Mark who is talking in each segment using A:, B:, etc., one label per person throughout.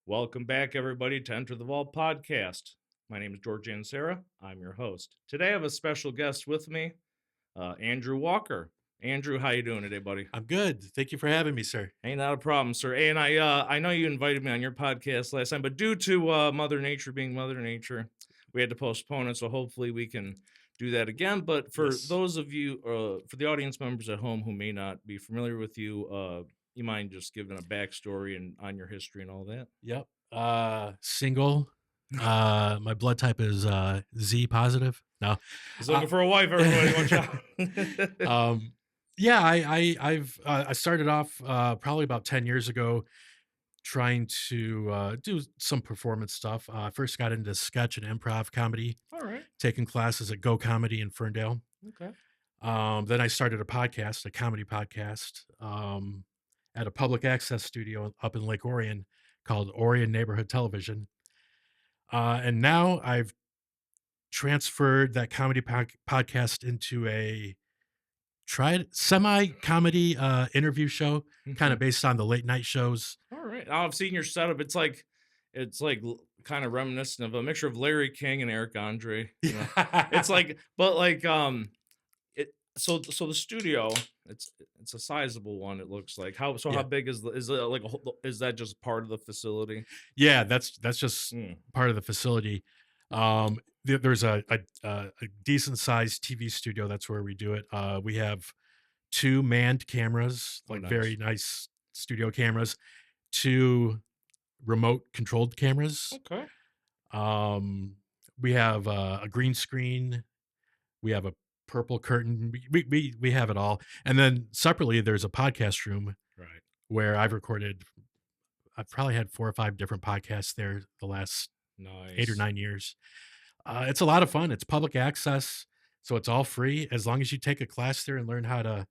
A: Welcome back, everybody, to Enter the Vault podcast. My name is George Ansara. I'm your host. Today, I have a special guest with me, Andrew Walker. Andrew, how you doing today, buddy?
B: I'm good. Thank you for having me, sir.
A: Ain't not a problem, sir. Hey, and I know you invited me on your podcast last time, but due to Mother Nature being Mother Nature, we had to postpone it. So hopefully we can do that again. But for
B: Yes.
A: those of you, for the audience members at home who may not be familiar with you, you mind just giving a backstory and on your history and all that?
B: Yep. Single. My blood type is Z positive. No.
A: He's
B: Uh,
A: looking for a wife, everybody. Watch out.
B: um yeah, I started off probably about 10 years ago trying to do some performance stuff. I first got into sketch and improv comedy,
A: All right.
B: taking classes at Go Comedy in Ferndale.
A: Okay.
B: Then I started a podcast, a comedy podcast, at a public access studio up in Lake Orion called Orion Neighborhood Television. And now I've transferred that comedy podcast into a semi comedy interview show, kind of
A: Mhm.
B: based on the late night shows.
A: All right. Oh, I've seen your setup. It's like kind of reminiscent of a mixture of Larry King and Eric Andre. You know, it's like, but like it. So the studio, it's a sizable one. It looks like how
B: Yeah.
A: big is it like is that just part of the facility?
B: Yeah, that's just
A: Mm,
B: part of the facility. There's a decent sized TV studio. That's where we do it. We have two manned cameras,
A: oh,
B: like
A: nice.
B: very nice studio cameras, two remote controlled cameras.
A: Okay.
B: Um, we have a green screen. We have a purple curtain. We have it all. And then separately, there's a podcast room
A: Right.
B: where I've recorded. I've probably had 4 or 5 different podcasts there the last 8 or
A: Nice.
B: 9 years. It's a lot of fun. It's public access, so it's all free as long as you take a class there and learn how to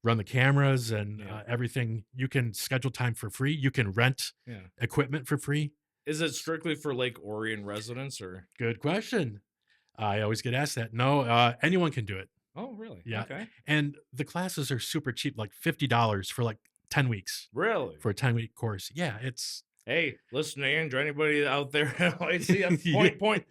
B: run the cameras and
A: Yeah.
B: everything. You can schedule time for free. You can rent
A: Yeah.
B: equipment for free.
A: Is it strictly for Lake Orion residents or?
B: Good question. I always get asked that. No, anyone can do it.
A: Oh, really?
B: Yeah,
A: Okay.
B: and the classes are super cheap, like $50 for like 10 weeks
A: Really?
B: for a 10-week course. Yeah, it's
A: Hey, listen to Andrew. Anybody out there? I see a
B: yeah,
A: point.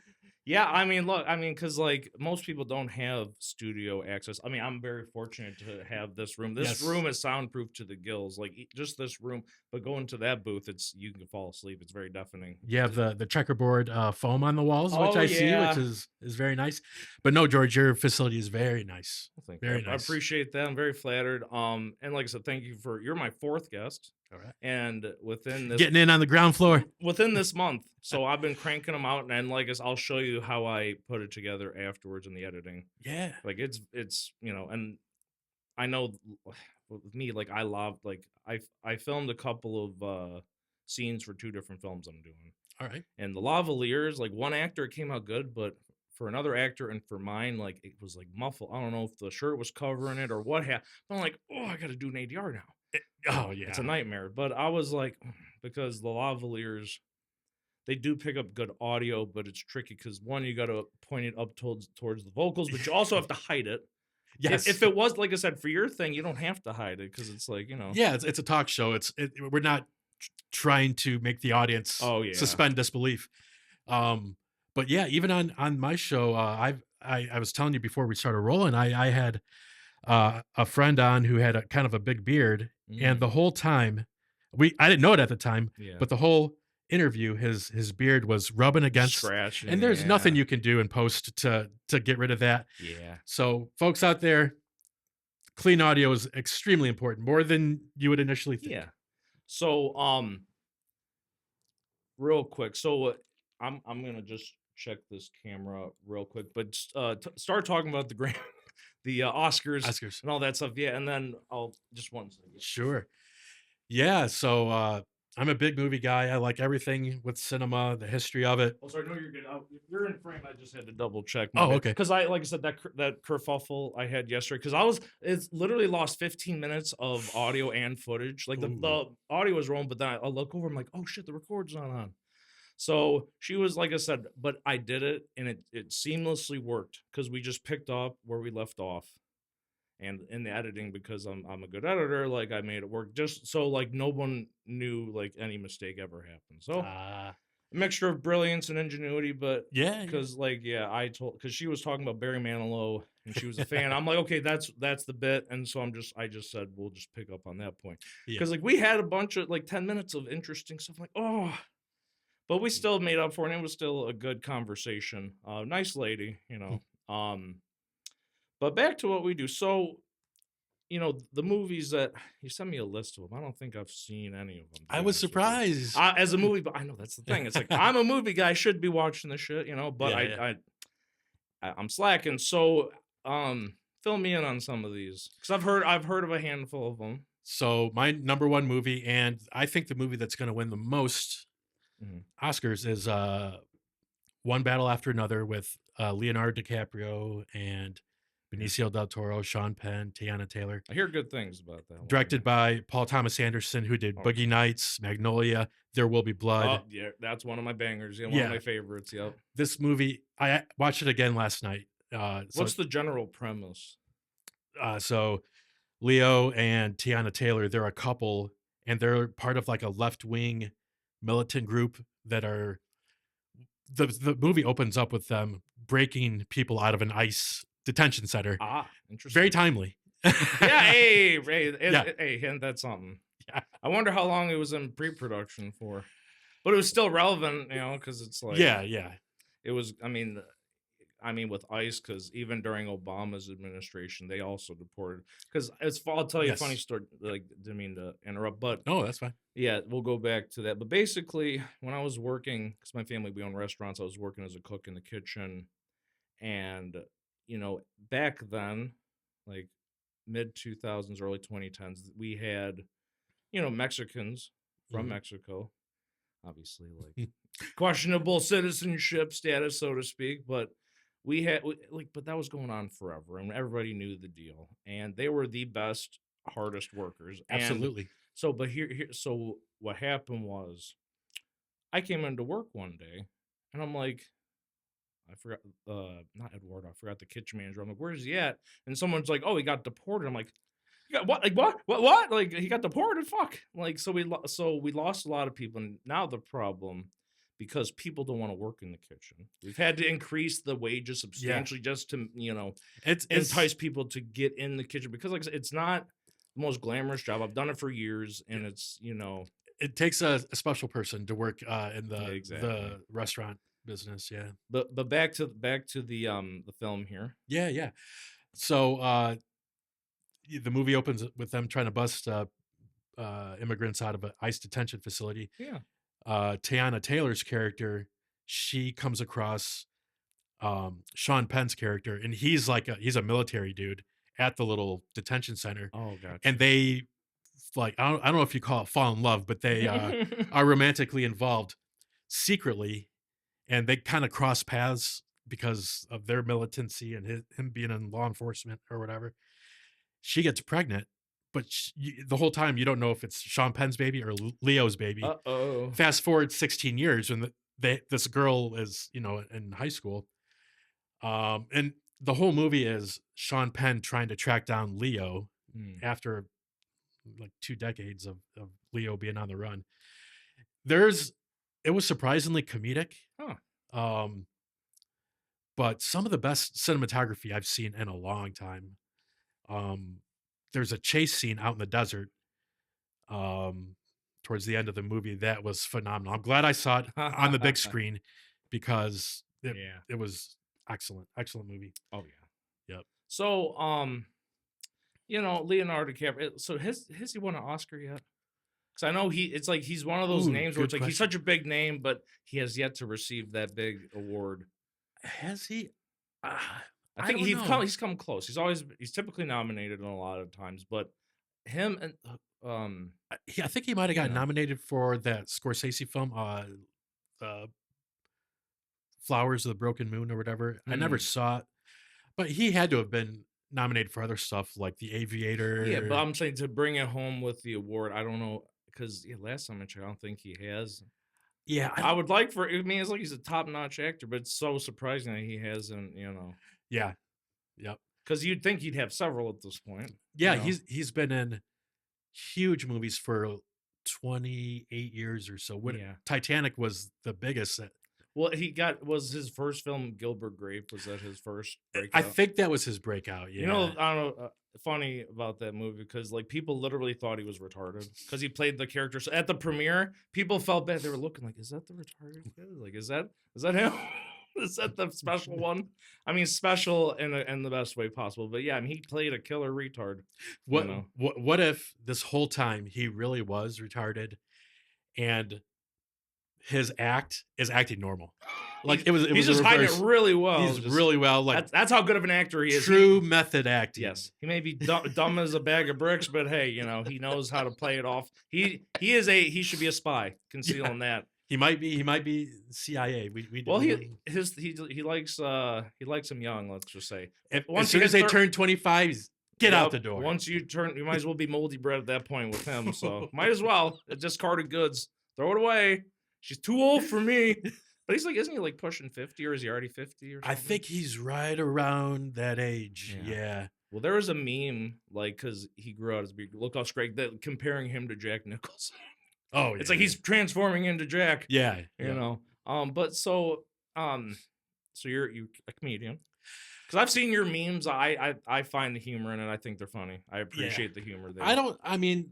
A: Yeah, I mean, look, I mean, because like most people don't have studio access. I mean, I'm very fortunate to have this room. This
B: yes.
A: room is soundproof to the gills, like just this room. But going to that booth, it's you can fall asleep. It's very deafening.
B: You have the checkerboard foam on the walls, which
A: Oh
B: I see, which
A: yeah.
B: is very nice. But no, George, your facility is very nice.
A: Well, thank you.
B: Very
A: I
B: nice.
A: appreciate that. I'm very flattered. And like I said, thank you for you're my fourth guest,
B: All right.
A: and
B: Getting in on the ground floor.
A: within this month. So I've been cranking them out, and like I'll show you how I put it together afterwards in the editing.
B: Yeah.
A: Like it's and I know with me, like I love like I filmed a couple of scenes for two different films I'm doing,
B: All right.
A: and the Lavaliers, like one actor it came out good, but for another actor and for mine, like it was like muffled. I don't know if the shirt was covering it or what happened. I'm like, oh, I got to do an ADR now.
B: Oh
A: It's a
B: yeah.
A: nightmare. But I was like, because the Lavaliers, they do pick up good audio, but it's tricky because one, you got to point it up towards the vocals, but you also have to hide it.
B: Yes.
A: If it was like I said for your thing, you don't have to hide it because it's like
B: Yeah, it's a talk show. We're not trying to make the audience
A: oh yeah,
B: suspend disbelief. Um, but yeah, even on my show, I was telling you before we started rolling, I had a friend on who had a kind of a big beard, and
A: mm,
B: the whole time I didn't know it at the time,
A: yeah,
B: but the whole interview, his beard was rubbing against,
A: scratching,
B: and there's nothing
A: yeah,
B: you can do in post to get rid of that.
A: yeah,
B: So, folks out there, clean audio is extremely important, more than you would initially think.
A: yeah. So real quick, so I'm gonna just check this camera real quick, but start talking about the grand, the Oscars
B: Oscars.
A: and all that stuff, yeah, and then I'll just one second.
B: Sure. Yeah, so, I'm a big movie guy. I like everything with cinema, the history of it.
A: Oh, sorry, no, you're good. If you're in frame. I just had to double check my
B: Oh,
A: bad
B: okay.
A: because I, like I said, that kerfuffle I had yesterday because it's literally lost 15 minutes of audio and footage. Like
B: Ooh.
A: the audio was wrong, but then I look over, I'm like, oh shit, the record's not on. So she was like I said, but I did it and it seamlessly worked because we just picked up where we left off. and in the editing, because I'm a good editor, like I made it work just so like no one knew like any mistake ever happened. So
B: Ah,
A: a mixture of brilliance and ingenuity, but
B: yeah, yeah.
A: because like yeah, because she was talking about Barry Manilow and she was a fan. I'm like, okay, that's the bit, and so I just said we'll just pick up on that point
B: Yeah.
A: because like we had a bunch of like 10 minutes of interesting stuff. Like oh, but we still made up for it. And it was still a good conversation. Nice lady, you know. But back to what we do. So the movies that you sent me a list of them. I don't think I've seen any of them, to
B: I
A: be
B: was
A: honest with you.
B: surprised.
A: As a movie, but I know that's the thing. It's like I'm a movie guy, I should be watching this shit, but
B: Yeah, yeah.
A: I'm slacking. So, fill me in on some of these because I've heard of a handful of them.
B: So my number one movie, and I think the movie that's going to win the most
A: Mhm.
B: Oscars is One Battle After Another with Leonardo DiCaprio and
A: Yeah.
B: Benicio del Toro, Sean Penn, Tiana Taylor.
A: I hear good things about that one.
B: Directed by Paul Thomas Anderson, who did
A: Oh,
B: Boogie Nights, Magnolia, There Will Be Blood.
A: oh yeah, that's one of my bangers. Yeah, one of
B: Yeah,
A: my favorites. Yep.
B: this movie, I watched it again last night.
A: What's the general premise?
B: So Leo and Tiana Taylor, they're a couple, and they're part of like a left wing militant group that are. The movie opens up with them breaking people out of an ICE detention center.
A: Ah,
B: Very
A: interesting.
B: timely.
A: Yeah, hey,
B: Yeah.
A: hey, hint that's something.
B: Yeah.
A: I wonder how long it was in pre-production for, but it was still relevant, because it's like
B: Yeah.
A: it was. I mean, with ICE, because even during Obama's administration, they also deported. Because I'll tell you a funny
B: Yes.
A: story. Like, didn't mean to interrupt, but
B: Oh, that's fine.
A: yeah, we'll go back to that. But basically, when I was working, because my family we own restaurants, I was working as a cook in the kitchen, and back then, like mid 2000s, early 2010s, we had Mexicans from
B: Mhm.
A: Mexico, obviously like questionable citizenship status, so to speak, but but that was going on forever, and everybody knew the deal, and they were the best, hardest workers, and
B: Absolutely.
A: so, but so what happened was, I came into work one day, and I'm like, I forgot, not Eduardo, I forgot the kitchen manager. I'm like, where's he at? And someone's like, oh, he got deported. I'm like, you got what? Like what? Like he got deported? Fuck! Like so we lost a lot of people, and now the problem, because people don't want to work in the kitchen. We've had to increase the wages
B: Yeah.
A: substantially just to
B: It's
A: entice people to get in the kitchen, because like I said, it's not the most glamorous job. I've done it for years,
B: Yeah.
A: and it's
B: It takes a special person to work in
A: yeah, exactly.
B: the restaurant business. Yeah.
A: But back to the film here.
B: Yeah. So the movie opens with them trying to bust immigrants out of an ICE detention facility.
A: Yeah.
B: Tiana Taylor's character, she comes across Sean Penn's character, and he's he's a military dude at the little detention center,
A: Oh, gotcha.
B: and they I don't know if you call it fall in love, but they are romantically involved secretly, and they kind of cross paths because of their militancy and him being in law enforcement or whatever. She gets pregnant, but the whole time you don't know if it's Sean Penn's baby or Leo's baby.
A: Uh-oh.
B: Fast forward 16 years when this girl is in high school, and the whole movie is Sean Penn trying to track down Leo after like 2 decades of Leo being on the run. It was surprisingly comedic.
A: Huh.
B: But some of the best cinematography I've seen in a long time. There's a chase scene out in the desert towards the end of the movie that was phenomenal. I'm glad I saw it on the big screen because it was excellent movie.
A: Oh yeah.
B: Yep.
A: So Leonardo DiCaprio. So has he won an Oscar yet? Because I know it's like he's one of those names where it's like he's such a big name, but he has yet to receive that big award.
B: Has he?
A: I think he's come close. He's typically nominated a lot of times, but him and
B: I think he might have got nominated for that Scorsese film, Flowers of the Broken Moon or whatever. I never saw it, but he had to have been nominated for other stuff like The Aviator.
A: Yeah, but I'm saying to bring it home with the award, I don't know, because last time I checked, I don't think he has.
B: Yeah,
A: I would like for. I mean, he's a top-notch actor, but it's so surprising that he hasn't.
B: Yeah, yep.
A: because you'd think he'd have several at this point.
B: Yeah, he's been in huge movies for 28 years or so. What
A: Yeah.
B: Titanic was the biggest.
A: Well, was his first film Gilbert Grape? Was that his first
B: I
A: breakout?
B: think that was his breakout.
A: You know,
B: Yeah.
A: I don't know. Funny about that movie because like people literally thought he was retarded because he played the character. So at the premiere, people felt bad. They were looking like, "Is that the retarded kid? Like, is that him? Is that the special one?" I mean, special in the best way possible. But yeah, I mean, he played a killer retard. You
B: What
A: know,
B: what if this whole time he really was retarded and his act is acting normal? Like it
A: he's
B: was a
A: just hiding it
B: reverse.
A: really well.
B: He's
A: Just
B: really well, like
A: that's how good of an actor he is.
B: true method acting.
A: Yes, he may be dumb as a bag of bricks, but hey, he knows how to play it off. He should be a spy,
B: Yeah.
A: concealing that.
B: He might be CIA. We
A: Well,
B: we
A: he likes him young. Let's just say
B: as soon as they turn 25, get out the
A: Yep,
B: door.
A: Once you turn, you might as well be moldy bread at that point with him. So might as well. It's discarded goods. Throw it away. She's too old for me. But he's like, isn't he like pushing 50 or is he already 50 or something?
B: I think he's right around that age.
A: Yeah.
B: Yeah.
A: Well, there was a meme like because he grew out as big. Look how straight that comparing him to Jack Nicholson.
B: Oh,
A: It's like he's transforming into Jack.
B: yeah.
A: You know. But so you're a comedian. Because I've seen your memes. I find the humor in it. I think they're funny. I appreciate the humor there.
B: I mean,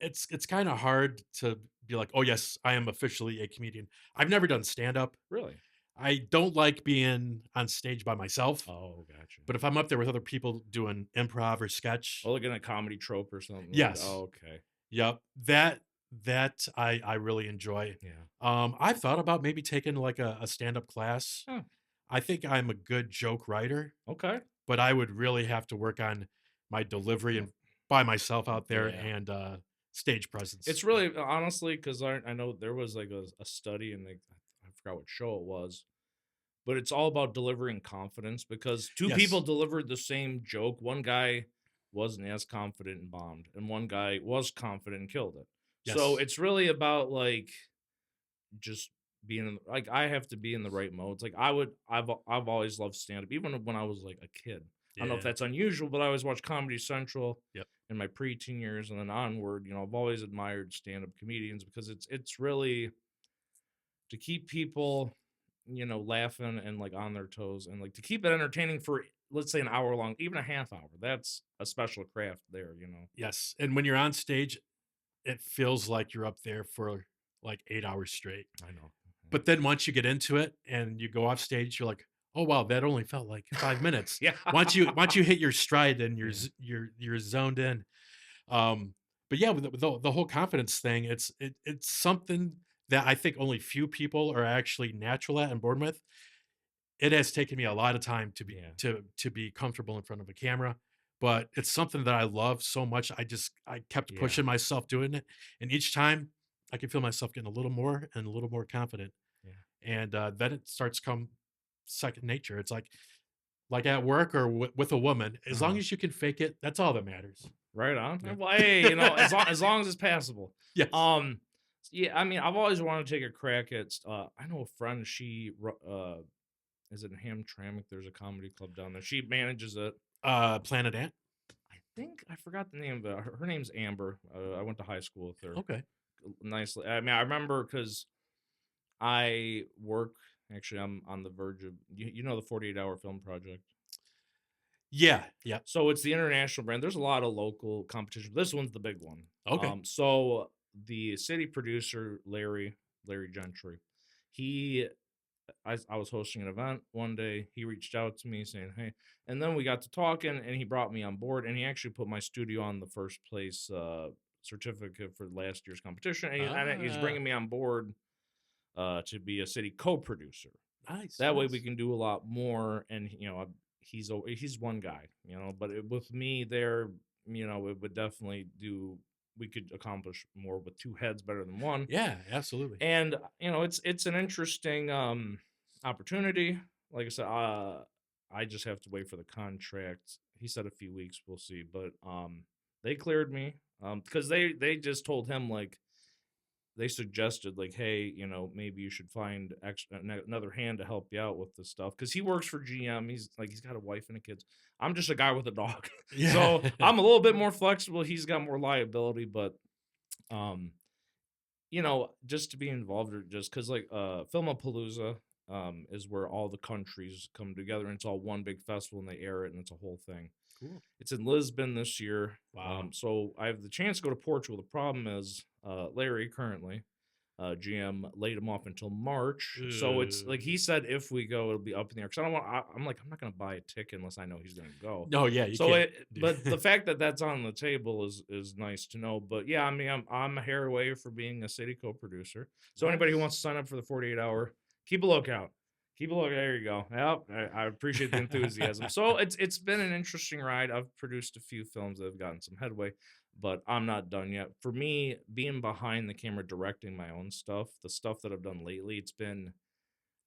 B: it's kind of hard to be like, oh yes, I am officially a comedian. I've never done stand up.
A: Really?
B: I don't like being on stage by myself.
A: Oh, gotcha.
B: But if I'm up there with other people doing improv or sketch,
A: Oh, like in a comedy trope or something.
B: yes.
A: Oh, okay.
B: Yep. That I really enjoy.
A: Yeah.
B: I've thought about maybe taking like a stand-up class.
A: Huh.
B: I think I'm a good joke writer,
A: Okay.
B: but I would really have to work on my delivery and by myself out there
A: Yeah.
B: and stage presence.
A: It's really honestly because I know there was like a study and I forgot what show it was, but it's all about delivering confidence because two
B: Yes.
A: people delivered the same joke. One guy wasn't as confident and bombed, and one guy was confident and killed it. So
B: Yes.
A: it's really about like just being like I have to be in the right modes. Like I've always loved stand up, even when I was like a kid. I don't know if
B: Yeah.
A: that's unusual, but I always watched Comedy Central
B: Yep.
A: in my preteen years and then onward. I've always admired stand up comedians because it's really to keep people, laughing and like on their toes and like to keep it entertaining for let's say an hour long, even a half hour. That's a special craft there.
B: Yes. And when you're on stage, it feels like you're up there for like 8 hours straight.
A: I know.
B: But then once you get into it and you go off stage, you're like, oh wow, that only felt like 5 minutes.
A: Yeah.
B: Once you hit your stride and you're
A: Yeah.
B: you're zoned in. But yeah, with the whole confidence thing, it's something that I think only few people are actually natural at and born with. It has taken me a lot of time to be
A: Yeah.
B: to be comfortable in front of a camera, but it's something that I love so much. I kept
A: Yeah.
B: pushing myself doing it, and each time I can feel myself getting a little more and a little more confident.
A: Yeah.
B: And then it starts to come second nature. It's like at work or with a woman. As long
A: Uh-huh.
B: as you can fake it, that's all that matters.
A: Right on.
B: Yeah.
A: Well, hey, as long as it's passable.
B: Yes.
A: Yeah, I mean, I've always wanted to take a crack at. I know a friend. She is it in Hamtramck? There's a comedy club down there. She manages it.
B: Planet Ant.
A: I think I forgot the name, but her name's Amber. I went to high school with her.
B: Okay.
A: Nicely. I mean, I remember because I work. Actually, I'm on the verge of the 48-hour film project.
B: Yeah. Yeah.
A: So it's the international brand. There's a lot of local competition. This one's the big one.
B: Okay.
A: So the city producer Larry Gentry, I was hosting an event one day. He reached out to me saying, "Hey," and then we got to talking, and he brought me on board, and he actually put my studio on the first place certificate for last year's competition, and he's bringing me on board to be a city co-producer.
B: Nice.
A: That way
B: nice.
A: we can do a lot more, and he's one guy, but with me there, it would definitely we could accomplish more with two heads better than one.
B: Yeah, absolutely.
A: And it's an interesting opportunity. Like I said, I just have to wait for the contract. He said a few weeks, we'll see. But they cleared me because they just told him like they suggested like, hey, maybe you should find another hand to help you out with this stuff because he works for GM. He's got a wife and a kids. I'm just a guy with a dog,
B: Yeah.
A: so I'm a little bit more flexible. He's got more liability, but um, just to be involved or just because like Filmapalooza is where all the countries come together and it's all one big festival and they air it and it's a whole thing.
B: Cool.
A: It's in Lisbon this year.
B: Wow.
A: So I have the chance to go to Portugal. The problem is Larry currently, GM laid him off until March. So it's like he said, if we go, it'll be up in the air. Because I don't want. I'm like, I'm not going to buy a ticket unless I know he's going to go.
B: No, yeah, you
A: So
B: can't.
A: but the fact that that's on the table is nice to know. But yeah, I mean, I'm a hair away for being a city co-producer. So anybody who wants to sign up for the 48-hour, keep a lookout. Keep a look. There you go. Yep, I appreciate the enthusiasm. So it's been an interesting ride. I've produced a few films that have gotten some headway, but I'm not done yet. For me, being behind the camera, directing my own stuff, the stuff that I've done lately, it's been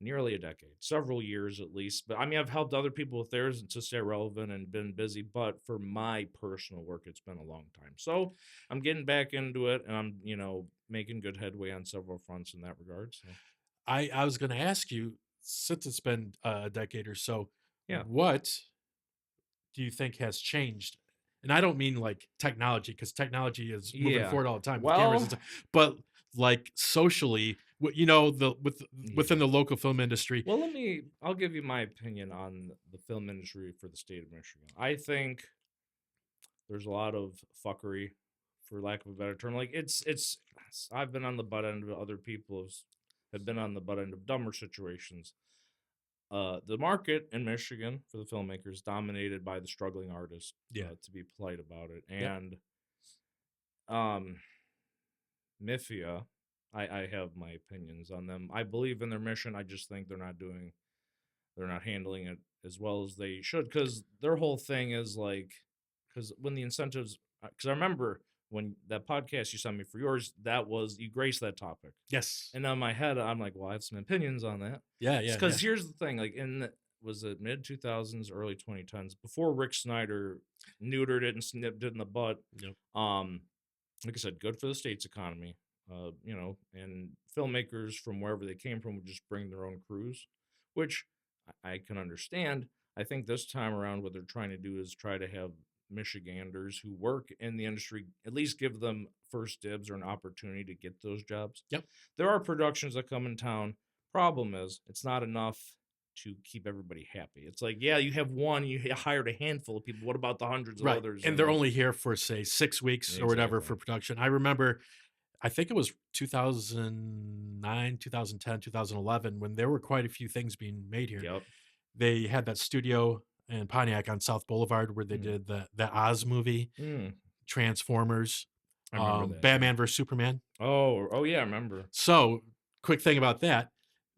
A: nearly a decade, several years at least. But I mean, I've helped other people with theirs to stay relevant and been busy. But for my personal work, it's been a long time. So I'm getting back into it, and I'm making good headway on several fronts in that regard. So
B: I was going to ask you, since it's been a decade or so,
A: yeah.
B: what do you think has changed? And I don't mean like technology, because technology is moving
A: Yeah.
B: forward all the time with cameras and
A: Well,
B: stuff, but like socially, within the local film industry.
A: well, I'll give you my opinion on the film industry for the state of Michigan. I think there's a lot of fuckery, for lack of a better term. Like I've been on the butt end of other people have been on the butt end of dumber situations. The market in Michigan for the filmmakers is dominated by the struggling artist,
B: Yeah.
A: to be polite about it.
B: Yep.
A: And MIFIA, I have my opinions on them. I believe in their mission. I just think they're not handling it as well as they should, because their whole thing is like, because when the incentives, because I remember when that podcast you sent me for yours, that was, you graced that topic.
B: Yes.
A: And on my head, I'm like, well, I have some opinions on that.
B: Yeah. Yeah.
A: Because here's the thing, like was it mid 2000s, early 2010s, before Rick Snyder neutered it and snipped it in the butt.
B: Yep.
A: Like I said, good for the state's economy. And filmmakers from wherever they came from would just bring their own crews, which I can understand. I think this time around, what they're trying to do is try to have Michiganders who work in the industry at least give them first dibs or an opportunity to get those jobs.
B: Yep.
A: There are productions that come in town. Problem is, it's not enough to keep everybody happy. It's like, yeah, you have one, you hired a handful of people. What about the hundreds of others?
B: And they're only here for, say, 6 weeks or whatever for production. I remember, I think it was 2009, 2010, 2011, when there were quite a few things being made here.
A: Yep.
B: They had that studio in Pontiac on South Boulevard where they did the Oz movie, Transformers,
A: I remember that.
B: Batman vs. Superman.
A: Oh yeah, I remember.
B: So, quick thing about that,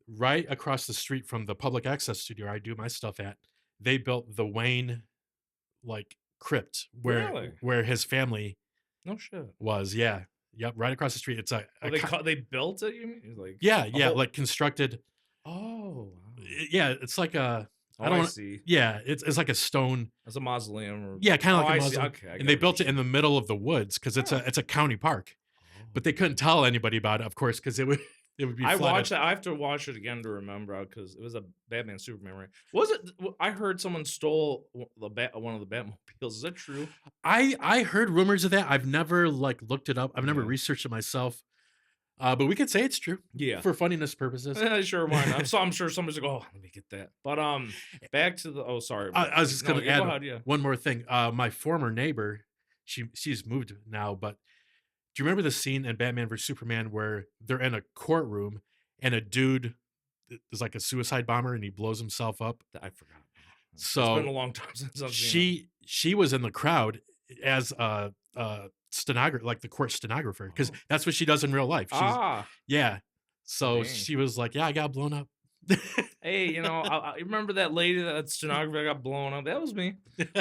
B: right across the street from the public access studio I do my stuff at, they built the Wayne like crypt where his family
A: No shit.
B: was. Yeah. Yep, right across the street. It's
A: they built it, you mean? Like
B: like constructed.
A: Oh, wow.
B: Yeah, it's like a
A: I see.
B: Yeah, it's like a stone.
A: It's a mausoleum. Or,
B: yeah, kind of like a
A: I see.
B: mausoleum.
A: Okay,
B: and they built it in the middle of the woods because it's a county park. But they couldn't tell anybody about it, of course, because it would be.
A: I watched that. I have to watch it again to remember because it was a Batman Superman, right? Was it? I heard someone stole one of the Batmobiles. Is that true?
B: I heard rumors of that. I've never like looked it up. I've never researched it myself. But we could say it's true.
A: Yeah,
B: for funniness purposes.
A: Sure, why not? So I'm sure somebody's like, oh, let me get that. But back to the. Oh, sorry.
B: I was just going to add
A: ahead,
B: one more thing. My former neighbor, she's moved now, but do you remember the scene in Batman vs Superman where they're in a courtroom and a dude is like a suicide bomber and he blows himself up?
A: I forgot.
B: So
A: it's been a long time since I've
B: seen it. She was in the crowd as a stenographer, like the court stenographer, because that's what she does in real life. Yeah. So she was like, yeah, I got blown up.
A: Hey, I remember that lady, that stenographer got blown up. That was me.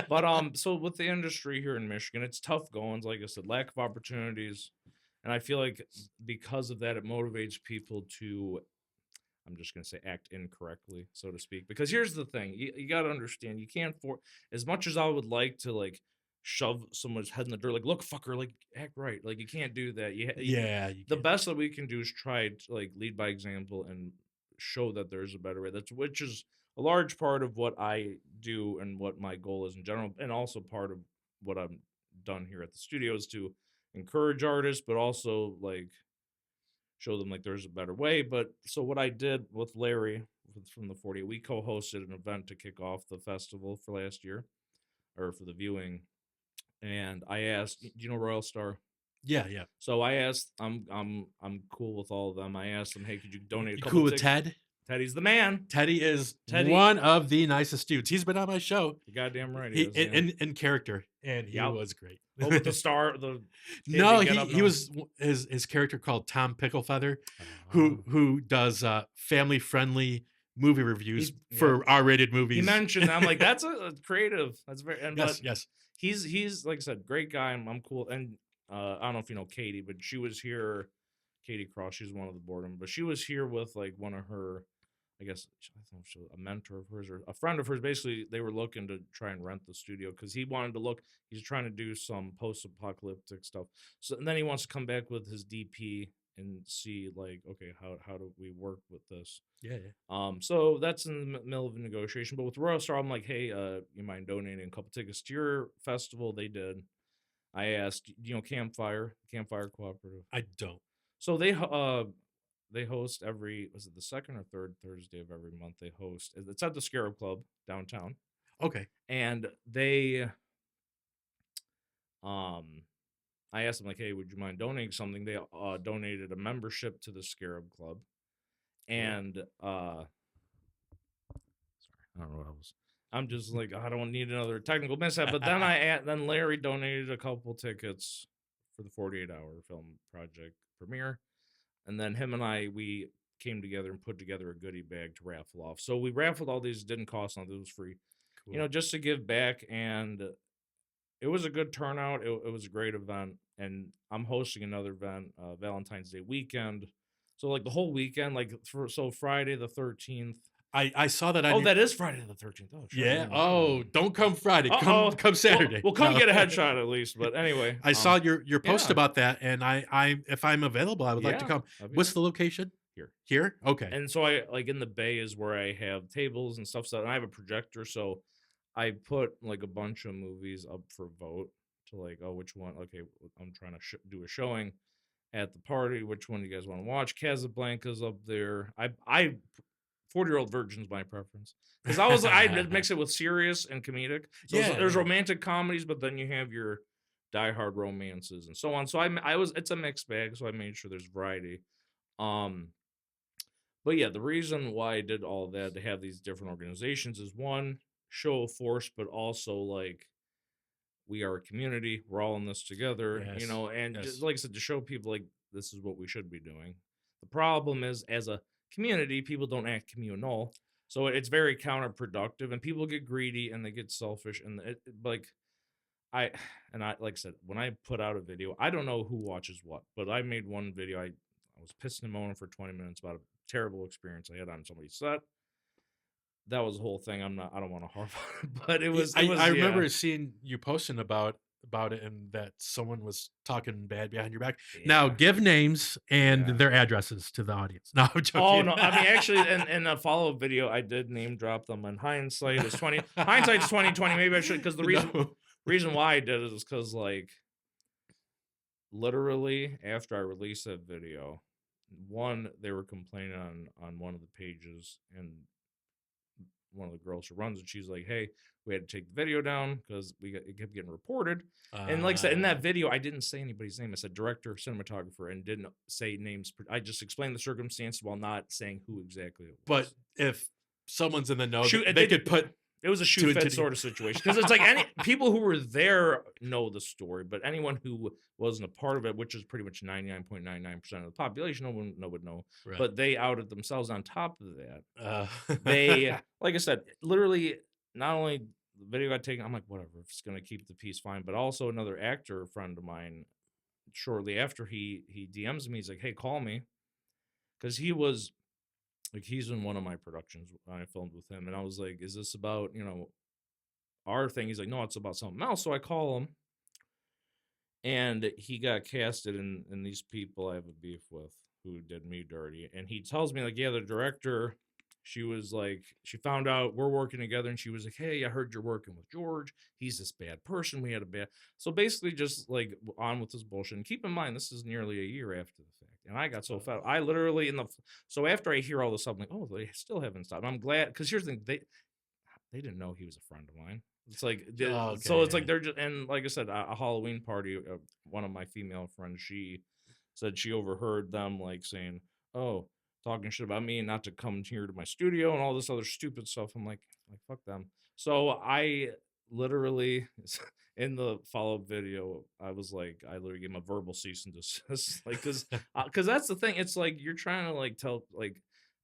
A: But so with the industry here in Michigan, it's tough goings. Like I said, lack of opportunities, and I feel like because of that, it motivates people to, I'm just gonna say, act incorrectly, so to speak. Because here's the thing: you got to understand, you can't as much as I would like to like shove someone's head in the dirt, like, "Look, fucker, like, act right." Like, you can't do that.
B: Yeah, you
A: The
B: can't.
A: best that we can do is try to, like, lead by example and show that there's a better way. That's which is a large part of what I do and what my goal is in general, and also part of what I'm done here at the studio is to encourage artists, but also, like, show them, like, there's a better way. But so what I did with Larry from the 48, we co-hosted an event to kick off the festival for last year, or for the viewing, and I asked, do you know Royal Star?
B: Yeah, yeah.
A: So I asked, I'm cool with all of them. I asked them, hey, could you donate a
B: You
A: couple
B: cool with
A: tickets?
B: Ted?
A: Teddy's the man.
B: Teddy is
A: Teddy,
B: one of the nicest dudes. He's been on my show.
A: you're goddamn right he
B: He
A: is. Yeah.
B: in character, and he
A: Yep.
B: was great.
A: Oh, with the star, the
B: No,
A: caveman get up.
B: he
A: No.
B: was his character called Tom Picklefeather,
A: Oh.
B: who does family friendly movie reviews
A: Yep.
B: for R-rated
A: He
B: movies.
A: mentioned, I'm like, that's a creative. That's very, and
B: Yes,
A: but
B: yes.
A: he's like I said, great guy. I'm cool. And I don't know if you know Katie, but she was here. Katie Cross, she's one of the board members, but she was here with like one of her, I guess I think she was a mentor of hers or a friend of hers. Basically, they were looking to try and rent the studio because he wanted to look. He's trying to do some post-apocalyptic stuff. So and then he wants to come back with his DP and see like, okay, how do we work with this?
B: Yeah, yeah.
A: So that's in the middle of a negotiation. But with Royal Star, I'm like, hey, you mind donating a couple tickets to your festival? They did. I asked, Campfire Cooperative.
B: I don't.
A: So they host every, was it the second or third Thursday of every month they host. It's at the Scarab Club downtown.
B: Okay.
A: And they um I asked them like, hey, would you mind donating something? They donated a membership to the Scarab Club. And I don't know what else. I'm just like, I don't need another technical mishap. But then then Larry donated a couple tickets for the 48-hour film project premiere. And then him and we came together and put together a goodie bag to raffle off. So we raffled all these, didn't cost nothing, it was free.
B: Cool.
A: Just to give back. And it was a good turnout. It was a great event. And I'm hosting another event, Valentine's Day weekend. So like the whole weekend, like so Friday the 13th.
B: I saw that on
A: Oh,
B: your,
A: that is Friday the 13th. Oh, shit.
B: yeah. Oh, don't come Friday.
A: Uh-oh.
B: Come Saturday.
A: Well, come
B: No.
A: get a headshot at least. But anyway,
B: I saw your post
A: yeah.
B: about that, and I if I'm available, I would like to
A: Yeah,
B: come.
A: that'd be
B: What's
A: nice.
B: the location?
A: Here.
B: Here? Okay.
A: And so I like in the bay is where I have tables and stuff. So and I have a projector, so I put like a bunch of movies up for vote to like, oh, which one? Okay, I'm trying to do a showing at the party. Which one do you guys want to watch? Casablanca's up there. I 40-year-old virgin's my preference because I mix it with serious and comedic. So
B: Yeah,
A: there's
B: yeah.
A: romantic comedies, but then you have your diehard romances and so on. So it's a mixed bag. So I made sure there's variety. But yeah, the reason why I did all that to have these different organizations is one, show of force, but also like we are a community. We're all in this together,
B: Yes,
A: and
B: yes.
A: just like I said, to show people like this is what we should be doing. The problem is, as a community, people don't act communal, so it's very counterproductive, and people get greedy and they get selfish, and like I like I said, when I put out a video, I don't know who watches what, but I made one video. I was pissing and moaning for 20 minutes about a terrible experience I had on somebody's set. That was the whole thing. I don't want to harp on it, but it was.
B: I remember
A: yeah.
B: seeing you posting about it, and that someone was talking bad behind your back. Now, give names and
A: Yeah.
B: their addresses to the audience. No, I'm joking.
A: Oh no! I mean, actually, in a follow-up video, I did name drop them. And hindsight's 2020. Maybe I should, because the reason why I did it is because like literally after I released that video, one, they were complaining on one of the pages, and one of the girls who runs it, she's like, hey, we had to take the video down because it kept getting reported. And like I said, in that video, I didn't say anybody's name. I said director, cinematographer, and didn't say names. I just explained the circumstances while not saying who exactly it was.
B: But if someone's in the know,
A: Shoot,
B: they could put.
A: It was a shoot fit sort of situation, because it's like any people who were there know the story, but anyone who wasn't a part of it, which is pretty much 99.99% of the population, no one would know.
B: Right.
A: But they outed themselves. On top of that,
B: They
A: like I said, literally not only the video got taken, I'm like, whatever, if it's gonna keep the peace, fine. But also another actor friend of mine, shortly after he DMs me, he's like, hey, call me, because he was like, he's in one of my productions. I filmed with him, and I was like, is this about our thing. He's like, no, it's about something else. So I call him, and he got casted in these people I have a beef with who did me dirty. And he tells me, like, yeah, the director, she was like, she found out we're working together, and she was like, hey, I heard you're working with George. He's this bad person. We had a bad. So basically, just like on with this bullshit. And keep in mind, this is nearly a year after the fact. And I got so fed. I literally so after I hear all this stuff, I'm like, oh, they still haven't stopped. I'm glad, because here's the thing, they didn't know he was a friend of mine. It's like, so
B: Okay,
A: it's like
B: yeah.
A: they're just, and like I said, a Halloween party. One of my female friends, she said she overheard them like saying, "Oh, talking shit about me and not to come here to my studio and all this other stupid stuff." I'm like fuck them. So I literally in the follow up video, I was like, I literally gave him a verbal cease and desist, like, because that's the thing. It's like you're trying to like tell like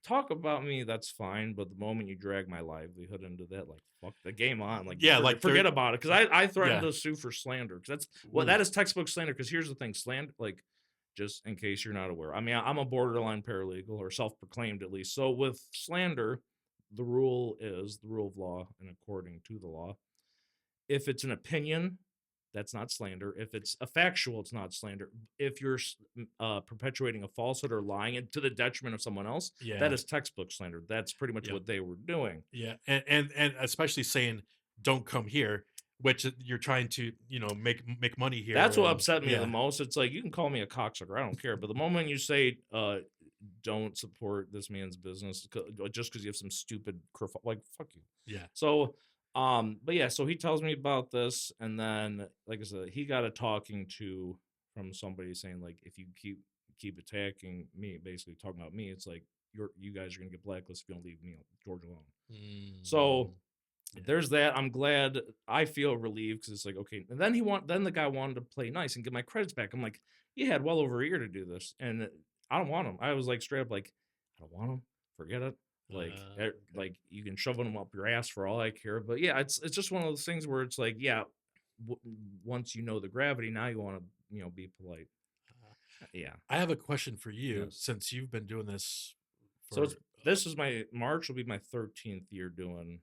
A: talk about me, that's fine, but the moment you drag my livelihood into that, like, fuck the game on, like,
B: Yeah, like
A: forget
B: they're
A: about it. Because I threatened
B: yeah.
A: to sue for slander, because that's what
B: Ooh,
A: that is, textbook slander. Because here's the thing, slander, like, just in case you're not aware, I mean, I'm a borderline paralegal, or self-proclaimed at least. So with slander, the rule of law, and according to the law, if it's an opinion, that's not slander. If it's a factual, it's not slander. If you're perpetuating a falsehood or lying to the detriment of someone else, that
B: yeah,
A: is textbook slander. That's pretty much
B: yeah,
A: what they were doing.
B: yeah, and especially saying, "Don't come here," which you're trying to, make money here,
A: That's what
B: and
A: upset me the
B: yeah,
A: most. It's like, you can call me a cocksucker, I don't care. But the moment you say, don't support this man's business just because you have some stupid like, fuck you.
B: yeah,
A: So, but yeah, so he tells me about this, and then, like I said, he got a talking to from somebody saying, like, if you keep attacking me, basically talking about me, it's like you guys are gonna get blacklisted if you don't leave me, George, alone. So
B: mm, yeah,
A: there's that. I'm glad. I feel relieved, because it's like, okay. And then the guy wanted to play nice and get my credits back. I'm like, you had well over a year to do this, and I don't want them. I was like, straight up, like, I don't want them. Forget it. Like,
B: okay,
A: like, you can shove them up your ass for all I care. But yeah, it's just one of those things where it's like, yeah, w- once you know the gravity, now you want to, be polite.
B: uh,
A: Yeah.
B: I have a question for you,
A: Yes.
B: since you've been doing this
A: So it's
B: for
A: this is my March will be my 13th year doing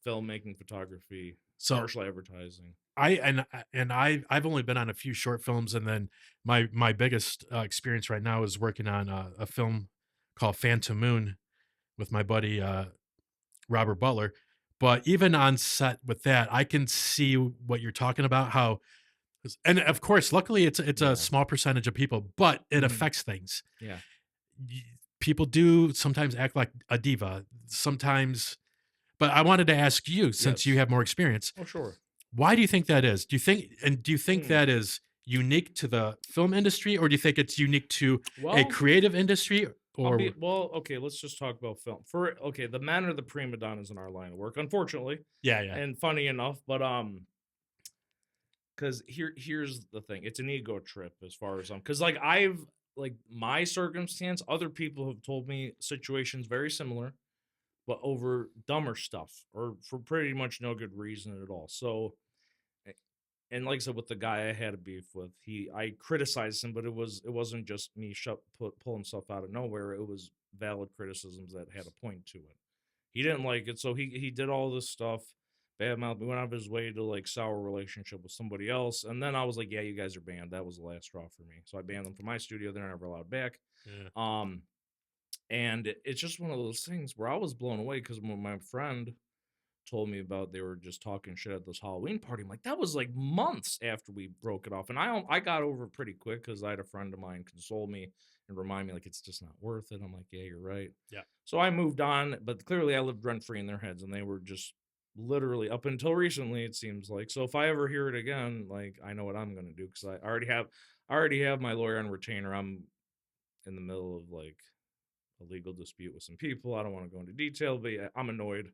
A: filmmaking, photography,
B: so
A: commercial advertising.
B: I've only been on a few short films, and then my biggest experience right now is working on a film called Phantom Moon with my buddy Robert Butler. But even on set with that, I can see what you're talking about. How, and of course, luckily it's a
A: Yeah.
B: small percentage of people, but it
A: Mhm.
B: affects things.
A: Yeah.
B: Y- People do sometimes act like a diva, sometimes. But I wanted to ask you, since you
A: Yes.
B: have more experience,
A: Oh, sure.
B: why do you think that is? Do you think
A: Mm.
B: that is unique to the film industry, or do you think it's unique to a
A: Well,
B: creative industry? Or
A: okay, let's just talk about film. Okay, the men are the prima donnas in our line of work, unfortunately,
B: yeah, yeah,
A: and funny enough, but because here's the thing, it's an ego trip as far as because like like my circumstance, other people have told me situations very similar, but over dumber stuff or for pretty much no good reason at all. So, a- and like I said, with the guy I had a beef with, I criticized him, but it wasn't just me pulling stuff out of nowhere. It was valid criticisms that had a point to it. He didn't like it, so he did all this stuff. Badmouth me, went out of his way to like sour relationship with somebody else, and then I was like, "Yeah, you guys are banned." That was the last straw for me. So I banned them from my studio. They're never allowed back.
B: yeah,
A: Um, and it's just one of those things where I was blown away, because when my friend told me about, they were just talking shit at this Halloween party. I'm like, that was like months after we broke it off, and I got over it pretty quick, because I had a friend of mine console me and remind me, like, it's just not worth it. I'm like, yeah, you're right.
B: yeah.
A: So I moved on, but clearly I lived rent free in their heads, and they were just literally, up until recently, it seems like. So if I ever hear it again, like, I know what I'm gonna do, because I already have my lawyer on retainer. I'm in the middle of like a legal dispute with some people. I don't want to go into detail, but yeah, I'm annoyed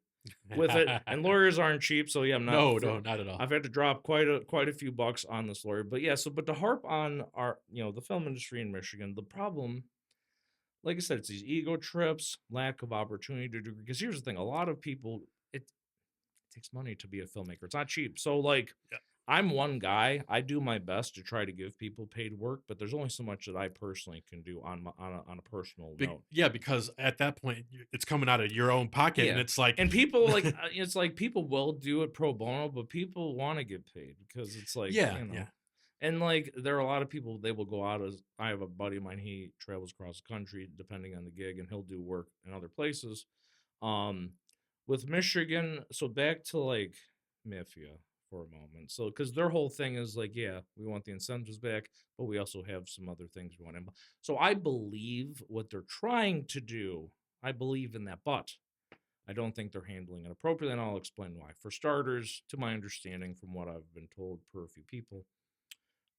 A: with it. And lawyers aren't cheap, so yeah, I'm not
B: No,
A: for.
B: no, not at all.
A: I've had to drop quite a few bucks on this lawyer, but yeah. So, but to harp on our, the film industry in Michigan, the problem, like I said, it's these ego trips, lack of opportunity to do. Because here's the thing: a lot of people, it takes money to be a filmmaker. It's not cheap. So, like,
B: Yeah.
A: I'm one guy. I do my best to try to give people paid work, but there's only so much that I personally can do on a personal note.
B: Yeah, because at that point, it's coming out of your own pocket, and
A: Yeah.
B: it's like,
A: And people like it's like people will do it pro bono, but people want to get paid because it's like,
B: yeah, yeah,
A: and like there are a lot of people they will go out as I have a buddy of mine, he travels across the country depending on the gig and he'll do work in other places. Um with Michigan, so back to like Mafia for a moment. So cuz their whole thing is like, yeah, we want the incentives back, but we also have some other things we want. So I believe what they're trying to do. I believe in that, but I don't think they're handling it appropriately, and I'll explain why. For starters, to my understanding, from what I've been told per a few people,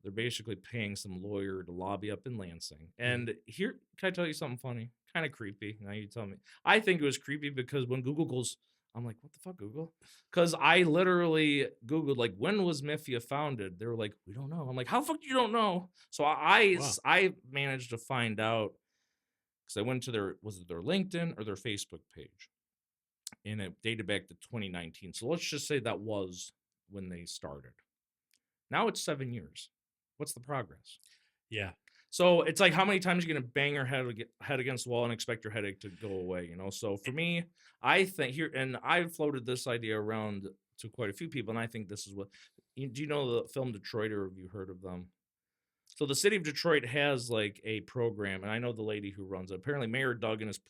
A: they're basically paying some lawyer to lobby up in Lansing.
B: mhm,
A: And here, can I tell you something funny? Kind of creepy. Now you tell me. I think it was creepy because when Google goes, I'm like, what the fuck, Google? Because I literally Googled, like, when was Mafia founded? They were like, we don't know. I'm like, how the fuck you don't know? So
B: wow,
A: I managed to find out because I went to their, was it their LinkedIn or their Facebook page? And it dated back to 2019. So let's just say that was when they started. Now it's 7 years. What's the progress?
B: yeah,
A: So it's like how many times you gonna bang your head against the wall and expect your headache to go away, you know? So for me, I think here, and I've floated this idea around to quite a few people, and I think this is what do you know the film Detroit, or have you heard of them? So the city of Detroit has like a program, and I know the lady who runs it. Apparently, Mayor Duggan is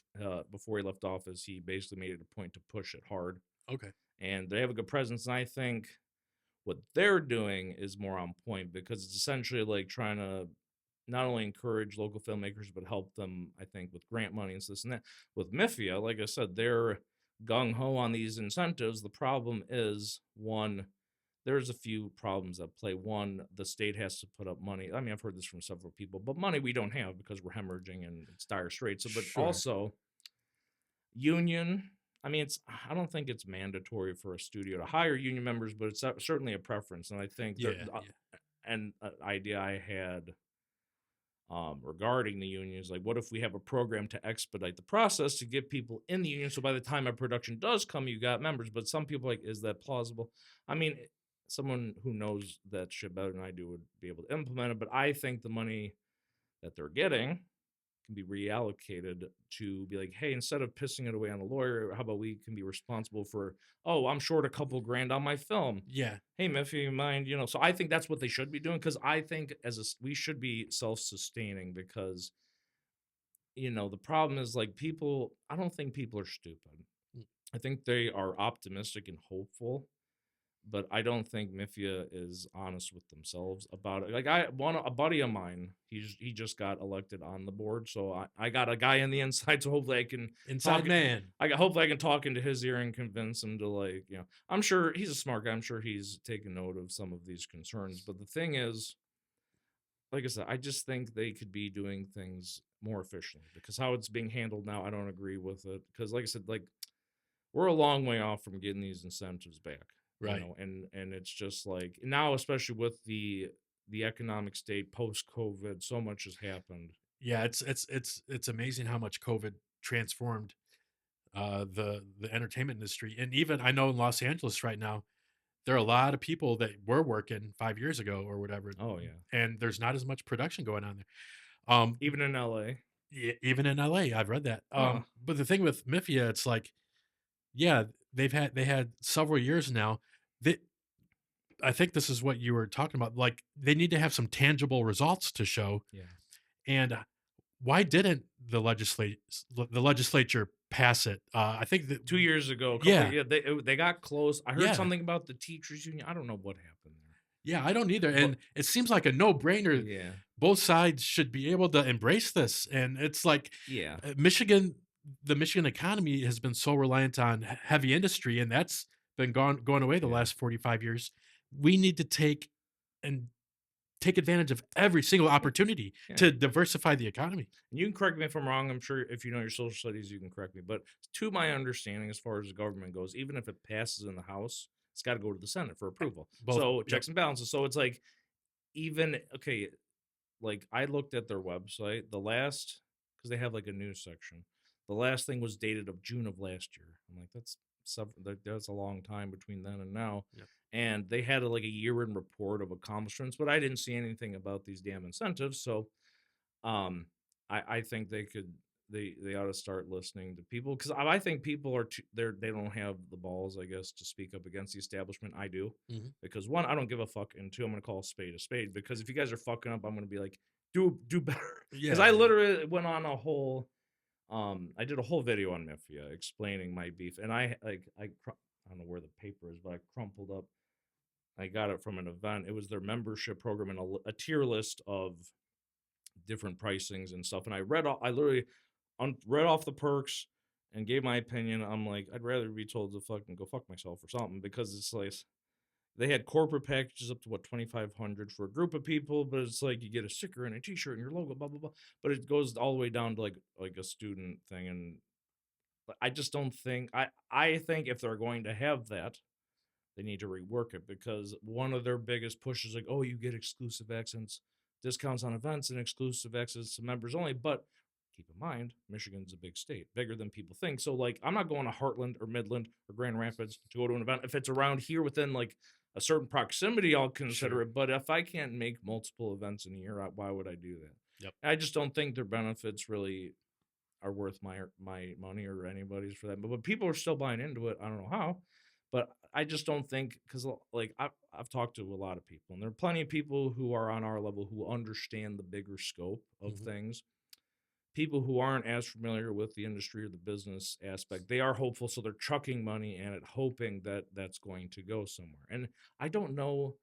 A: before he left office, he basically made it a point to push it hard,
B: okay,
A: and they have a good presence. And I think what they're doing is more on point because it's essentially like trying to not only encourage local filmmakers but help them. I think with grant money and this and that. With Mifia, like I said, they're gung ho on these incentives. The problem is one. There's a few problems at play. One, the state has to put up money. I mean, I've heard this from several people, but money we don't have because we're hemorrhaging and it's dire straits. So, but
B: sure,
A: also union. I mean, it's I don't think it's mandatory for a studio to hire union members, but it's certainly a preference. And I think there,
B: yeah, yeah,
A: and an idea I had regarding the unions, like, what if we have a program to expedite the process to get people in the union, so by the time a production does come, you got members. But some people like, is that plausible? I mean, someone who knows that shit better than I do would be able to implement it. But I think the money that they're getting can be reallocated to be like, hey, instead of pissing it away on the lawyer, how about we can be responsible for, oh, I'm short a couple grand on my film.
B: yeah,
A: Hey, Miffy, you mind, so I think that's what they should be doing because I think we should be self-sustaining because, the problem is like people, I don't think people are stupid.
B: mm,
A: I think they are optimistic and hopeful, but I don't think Mafia is honest with themselves about it. Like a buddy of mine, he just got elected on the board, so I got a guy in the inside, so hopefully I can
B: inside
A: talk.
B: man,
A: Hopefully I can talk into his ear and convince him to like, I'm sure he's a smart guy. I'm sure he's taken note of some of these concerns. But the thing is, like I said, I just think they could be doing things more efficiently because how it's being handled now, I don't agree with it. Because like I said, like we're a long way off from getting these incentives back,
B: right,
A: and it's just like now, especially with the economic state post COVID, so much has happened.
B: yeah. It's amazing how much COVID transformed the entertainment industry, and even I know in Los Angeles right now, there are a lot of people that were working 5 years ago or whatever,
A: Oh yeah,
B: and there's not as much production going on there.
A: even in LA.
B: Even in LA, I've read that.
A: Huh.
B: But the thing with Mafia, it's like, yeah, they had several years now. That I think this is what you were talking about. Like they need to have some tangible results to show.
A: Yeah.
B: And why didn't the legislature pass it? I think that
A: 2 years ago, a couple,
B: yeah,
A: yeah, they got close. I heard
B: yeah,
A: something about the teachers union. I don't know what happened there,
B: yeah. I don't either,
A: but
B: and it seems like a no brainer.
A: yeah,
B: Both sides should be able to embrace this, and it's like
A: yeah,
B: Michigan. The Michigan economy has been so reliant on heavy industry, and that's been going away the
A: yeah,
B: last 45 years. We need to and take advantage of every single opportunity
A: yeah.
B: to diversify the economy.
A: You can correct me if I'm wrong. I'm sure if you know your social studies, you can correct me. But to my understanding, as far as the government goes, even if it passes in the House, it's got to go to the Senate for approval.
B: Both,
A: So
B: yep,
A: checks and balances. So it's like even okay, like I looked at their website, the last because they have like a news section. The last thing was dated of June of last year. I'm like, that's a long time between then and now.
B: yep.
A: and they had like a year in report of accomplishments, but I didn't see anything about these damn incentives. So um, I think they ought to start listening to people, because I think people are they don't have the balls, I guess, to speak up against the establishment. I do,
B: Mhm.
A: because one, I don't give a fuck, and two, I'm gonna call a spade. Because if you guys are fucking up, I'm gonna be like, do better. Because I
B: Yeah, yeah.
A: literally went on a whole I did a whole video on Mafia explaining my beef, and I don't know where the paper is, but I crumpled up. I got it from an event. It was their membership program and a tier list of different pricings and stuff. And I literally read off the perks and gave my opinion. I'm like, I'd rather be told to fucking go fuck myself or something, because it's like they had corporate packages up to what 2,500 for a group of people, but it's like you get a sticker and a T-shirt and your logo, blah blah blah. But it goes all the way down to like a student thing, and I just don't think I think if they're going to have that, they need to rework it, because one of their biggest pushes like, oh, you get exclusive accents, discounts on events, and exclusive access to members only. But keep in mind, Michigan's a big state, bigger than people think. So like, I'm not going to Heartland or Midland or Grand Rapids to go to an event. If it's around here within like a certain proximity, I'll consider
B: Sure.
A: it. But if I can't make multiple events in a year, why would I do that?
B: Yep.
A: I just don't think their benefits really are worth my money or anybody's for that. But people are still buying into it. I don't know how, but I just don't think, because like I've talked to a lot of people, and there are plenty of people who are on our level who understand the bigger scope of
B: Mhm.
A: things. People who aren't as familiar with the industry or the business aspect, they are hopeful, so they're chucking money in it, hoping that that's going to go somewhere. And I don't know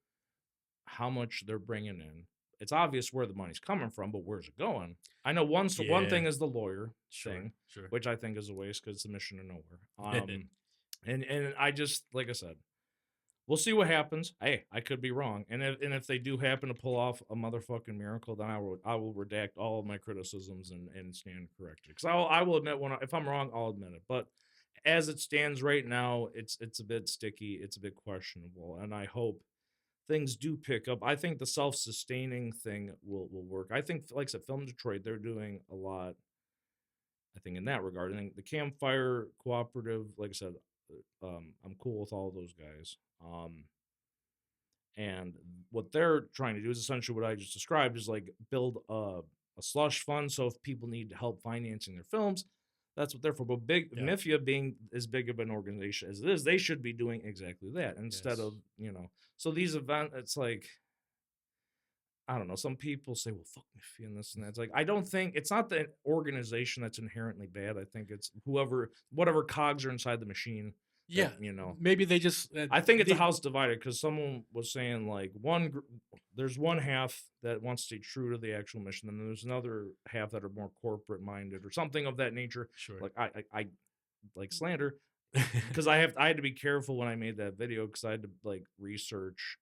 A: how much they're bringing in. It's obvious where the money's coming from, but where's it going? I know one
B: Yeah.
A: thing is the lawyer
B: Sure,
A: thing,
B: sure.
A: which I think is a waste because it's a mission to nowhere. And I just, like I said, we'll see what happens. Hey, I could be wrong, and if they do happen to pull off a motherfucking miracle, then I will redact all of my criticisms and stand corrected. Because I will admit if I'm wrong, I'll admit it. But as it stands right now, it's a bit sticky, it's a bit questionable, and I hope things do pick up. I think the self-sustaining thing will work. I think, like I said, Film Detroit, they're doing a lot, I think, in that regard. I think the Campfire Cooperative, like I said, I'm cool with all those guys. And what they're trying to do is essentially what I just described, is like build a slush fund. So if people need help financing their films, that's what they're for. But
B: Yep.
A: MIFIA being as big of an organization as it is, they should be doing exactly that instead of,
B: Yes.
A: so these events, it's like, I don't know. Some people say, well, fuck MIFIA and this and that. It's like, I don't think it's not the organization that's inherently bad. I think it's whatever cogs are inside the machine that,
B: Yeah, maybe they just,
A: I think it's a
B: they
A: house divided, because someone was saying like there's one half that wants to stay true to the actual mission, and then there's another half that are more corporate minded or something of that nature.
B: sure.
A: Like I like slander, because I had to be careful when I made that video, because I had to like research,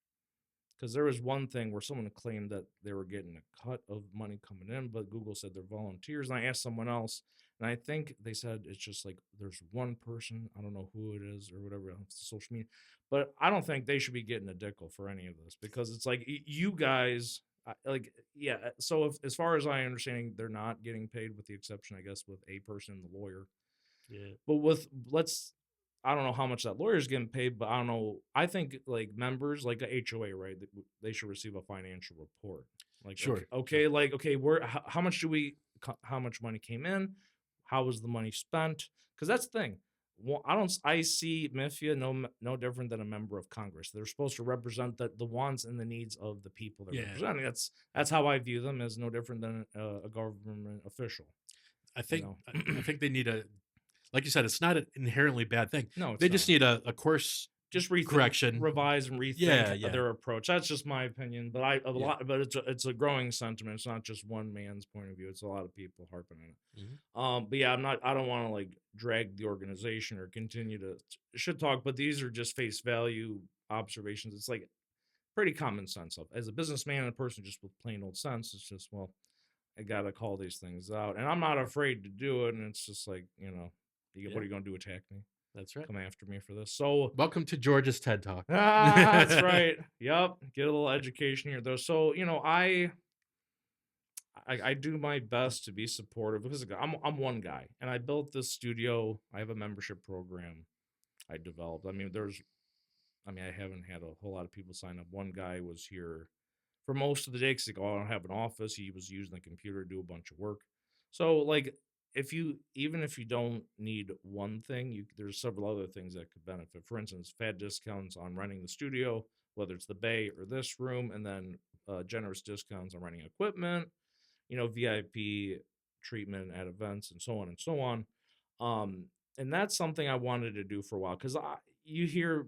A: because there was one thing where someone claimed that they were getting a cut of money coming in, but Google said they're volunteers. And I asked someone else, and I think they said it's just like there's one person, I don't know who it is or whatever, it's the social media, but I don't think they should be getting a dickel for any of this, because it's like you guys, like, yeah. So if, as far as I understanding, they're not getting paid, with the exception, I guess, with a person, the lawyer.
B: Yeah.
A: But I don't know how much that lawyer's getting paid, but I don't know. I think like members, like a HOA, right? They should receive a financial report. Like,
B: Sure, sure.
A: okay, like, okay, how much how much money came in? How was the money spent? Because that's the thing. Well, I see MIFIA no different than a member of Congress. They're supposed to represent the wants and the needs of the people they're
B: Yeah.
A: representing. That's how I view them, as no different than a government official.
B: I
A: You
B: think
A: know,
B: I think they need a, like you said, it's not an inherently bad thing.
A: no,
B: They
A: it's
B: just
A: not.
B: need a course
A: Just
B: correction.
A: revise and rethink
B: Yeah, yeah,
A: their approach. That's just my opinion, but
B: yeah.
A: it's a growing sentiment. It's not just one man's point of view. It's a lot of people harping on it.
B: Mhm.
A: But yeah, I don't want to like drag the organization or continue to should talk, but these are just face value observations. It's like pretty common sense of, as a businessman and a person just with plain old sense. It's just, well, I gotta call these things out, and I'm not
B: Sure.
A: afraid to do it. And it's just like, what
B: Yeah,
A: are you gonna do? Attack me?
B: that's right.
A: Come after me for this? So
B: Welcome to George's TED Talk.
A: that's right. Yep. Get a little education here, though. So I do my best to be supportive, because I'm one guy, and I built this studio. I have a membership program I developed. I mean, there's I mean, I haven't had a whole lot of people sign up. One guy was here for most of the day because like, oh, I don't have an office. He was using the computer to do a bunch of work. So like if you even if you don't need one thing, there's several other things that could benefit. For instance, fat discounts on renting the studio, whether it's the bay or this room, and then generous discounts on renting equipment, VIP treatment at events and so on and so on. Um, and that's something I wanted to do for a while because you hear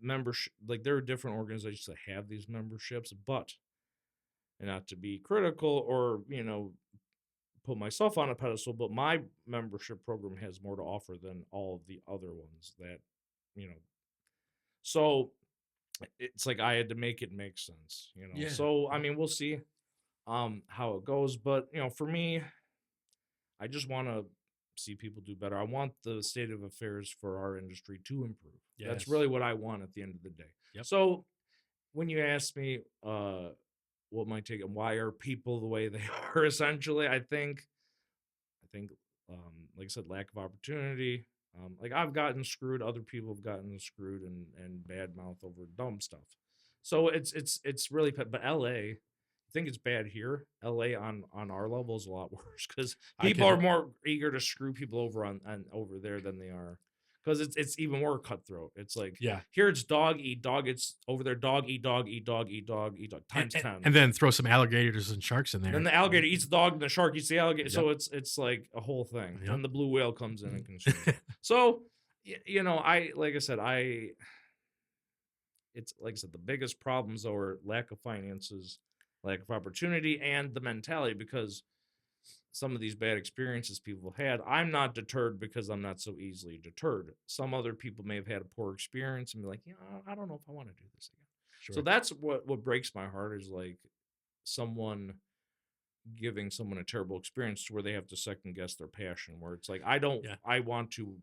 A: membership like there are different organizations that have these memberships, but and not to be critical or put myself on a pedestal, but my membership program has more to offer than all of the other ones that you know. So it's like I had to make it make sense.
B: Yeah.
A: So I mean, we'll see how it goes, but for me, I just want to see people do better. I want the state of affairs for our industry to improve. That's
B: Yes.
A: really what I want at the end of the day.
B: Yep.
A: So when you ask me what my take and why are people the way they are essentially, I think like I said, lack of opportunity. Like I've gotten screwed, other people have gotten screwed and bad mouth over dumb stuff. So it's really but LA, I think it's bad here. LA on our level is a lot worse because
B: I
A: people are
B: can.
A: more eager to screw people over on over there than they are because it's even more cutthroat. It's like
B: Yeah.
A: here it's dog eat dog. It's over there dog eat dog eat dog eat dog eat dog
B: And,
A: times
B: and,
A: 10.
B: and then throw some alligators and sharks in
A: Then
B: there.
A: the alligator eats the dog, and the shark eats the alligator.
B: Yep.
A: So it's like a whole thing.
B: Yep.
A: Then the blue whale comes in and consumes it. So I like I said, it's like I said, the biggest problems are lack of finances, lack of opportunity, and the mentality. Because some of these bad experiences people have had, I'm not deterred because I'm not so easily deterred. Some other people may have had a poor experience and be like, I don't know if I want to do this again. So
B: Sure.
A: that's what breaks my heart is like someone giving someone a terrible experience to where they have to second guess their passion where it's like
B: Yeah.
A: I want to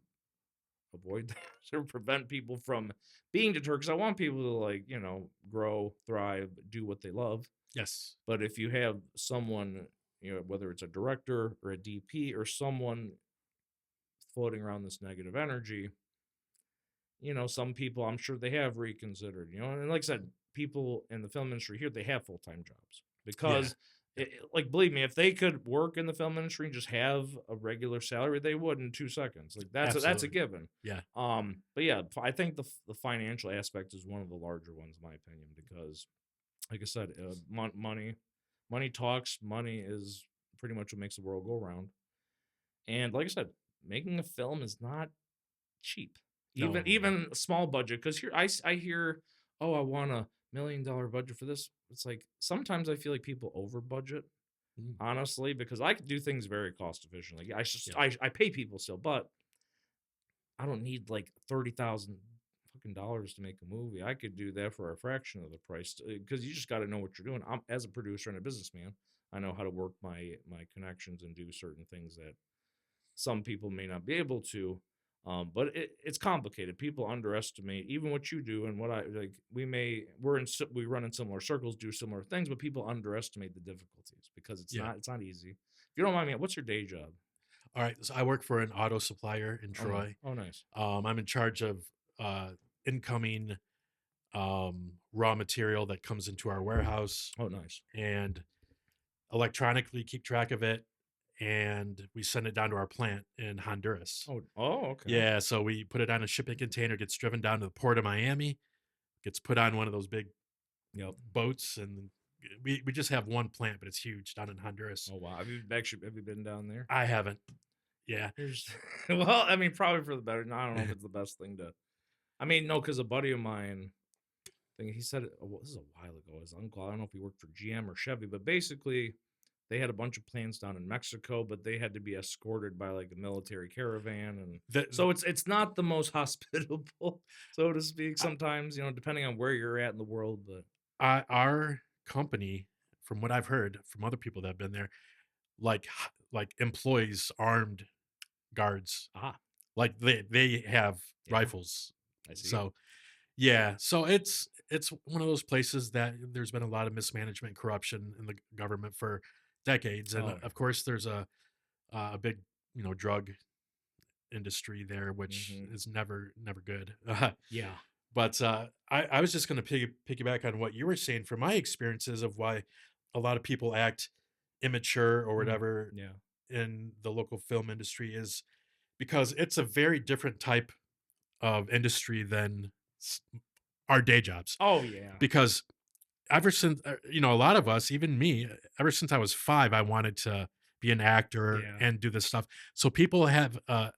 A: avoid that or prevent people from being deterred because I want people to like grow, thrive, do what they love.
B: Yes.
A: But if you have someone whether it's a director or a DP or someone floating around this negative energy, some people I'm sure they have reconsidered, and like I said, people in the film industry here, they have full-time jobs
B: Yeah.
A: because like believe me, if they could work in the film industry and just have a regular salary, they would in 2 seconds. Like that's a
B: Absolutely.
A: given.
B: Yeah.
A: But yeah, I think the financial aspect is one of the larger ones, in my opinion, because like I said, money talks. Money is pretty much what makes the world go around. And like I said, making a film is not cheap. Even
B: No.
A: even a small budget, because here I hear, oh, I want $1 million budget for this. It's like sometimes I feel like people over budget,
B: Mm.
A: honestly, because I could do things very cost efficiently. I just
B: Yep.
A: I pay people still, but I don't need like 30,000 fucking dollars to make a movie. I could do that for a fraction of the price because you just got to know what you're doing. I'm as a producer and a businessman, I know how to work my connections and do certain things that some people may not be able to. But it's complicated. People underestimate even what you do and what I like. We run in similar circles, do similar things, but people underestimate the difficulties because
B: Yeah.
A: it's not easy. If you don't mind me, what's your day job?
B: All right. So I work for an auto supplier in
A: Oh no,
B: Troy.
A: oh nice.
B: I'm in charge of incoming raw material that comes into our warehouse
A: Oh nice.
B: and electronically keep track of it. And we send it down to our plant in Honduras.
A: Oh okay.
B: Yeah. So we put it on a shipping container, gets driven down to the port of Miami, gets put on one of those big
A: Yep.
B: boats. And we just have one plant, but it's huge down in Honduras.
A: Oh wow. Have you been down there?
B: I haven't. Yeah.
A: Here's well, I mean, probably for the better. I don't know if it's the best thing to. I mean, no, because a buddy of mine, he said this is a while ago. His uncle, I don't know if he worked for GM or Chevy, but basically, they had a bunch of plants down in Mexico, but they had to be escorted by like a military caravan, and
B: The,
A: so it's not the most hospitable, so to speak. Sometimes, depending on where you're at in the world, but
B: our company, from what I've heard from other people that have been there, like employs armed guards,
A: ah,
B: like they have
A: yeah,
B: rifles.
A: I see.
B: So yeah, so it's one of those places that there's been a lot of mismanagement, corruption in the government for decades, and
A: Oh,
B: of course there's a big drug industry there, which
A: hmm
B: is never good.
A: yeah,
B: But I was just going to piggyback on what you were saying from my experiences of why a lot of people act immature or
A: Mhm.
B: whatever
A: Yeah.
B: in the local film industry is because it's a very different type of industry than s- our day jobs.
A: Oh yeah.
B: Because ever since a lot of us, even me, ever since I was 5, I wanted to be an actor
A: Yeah.
B: and do this stuff. So people have a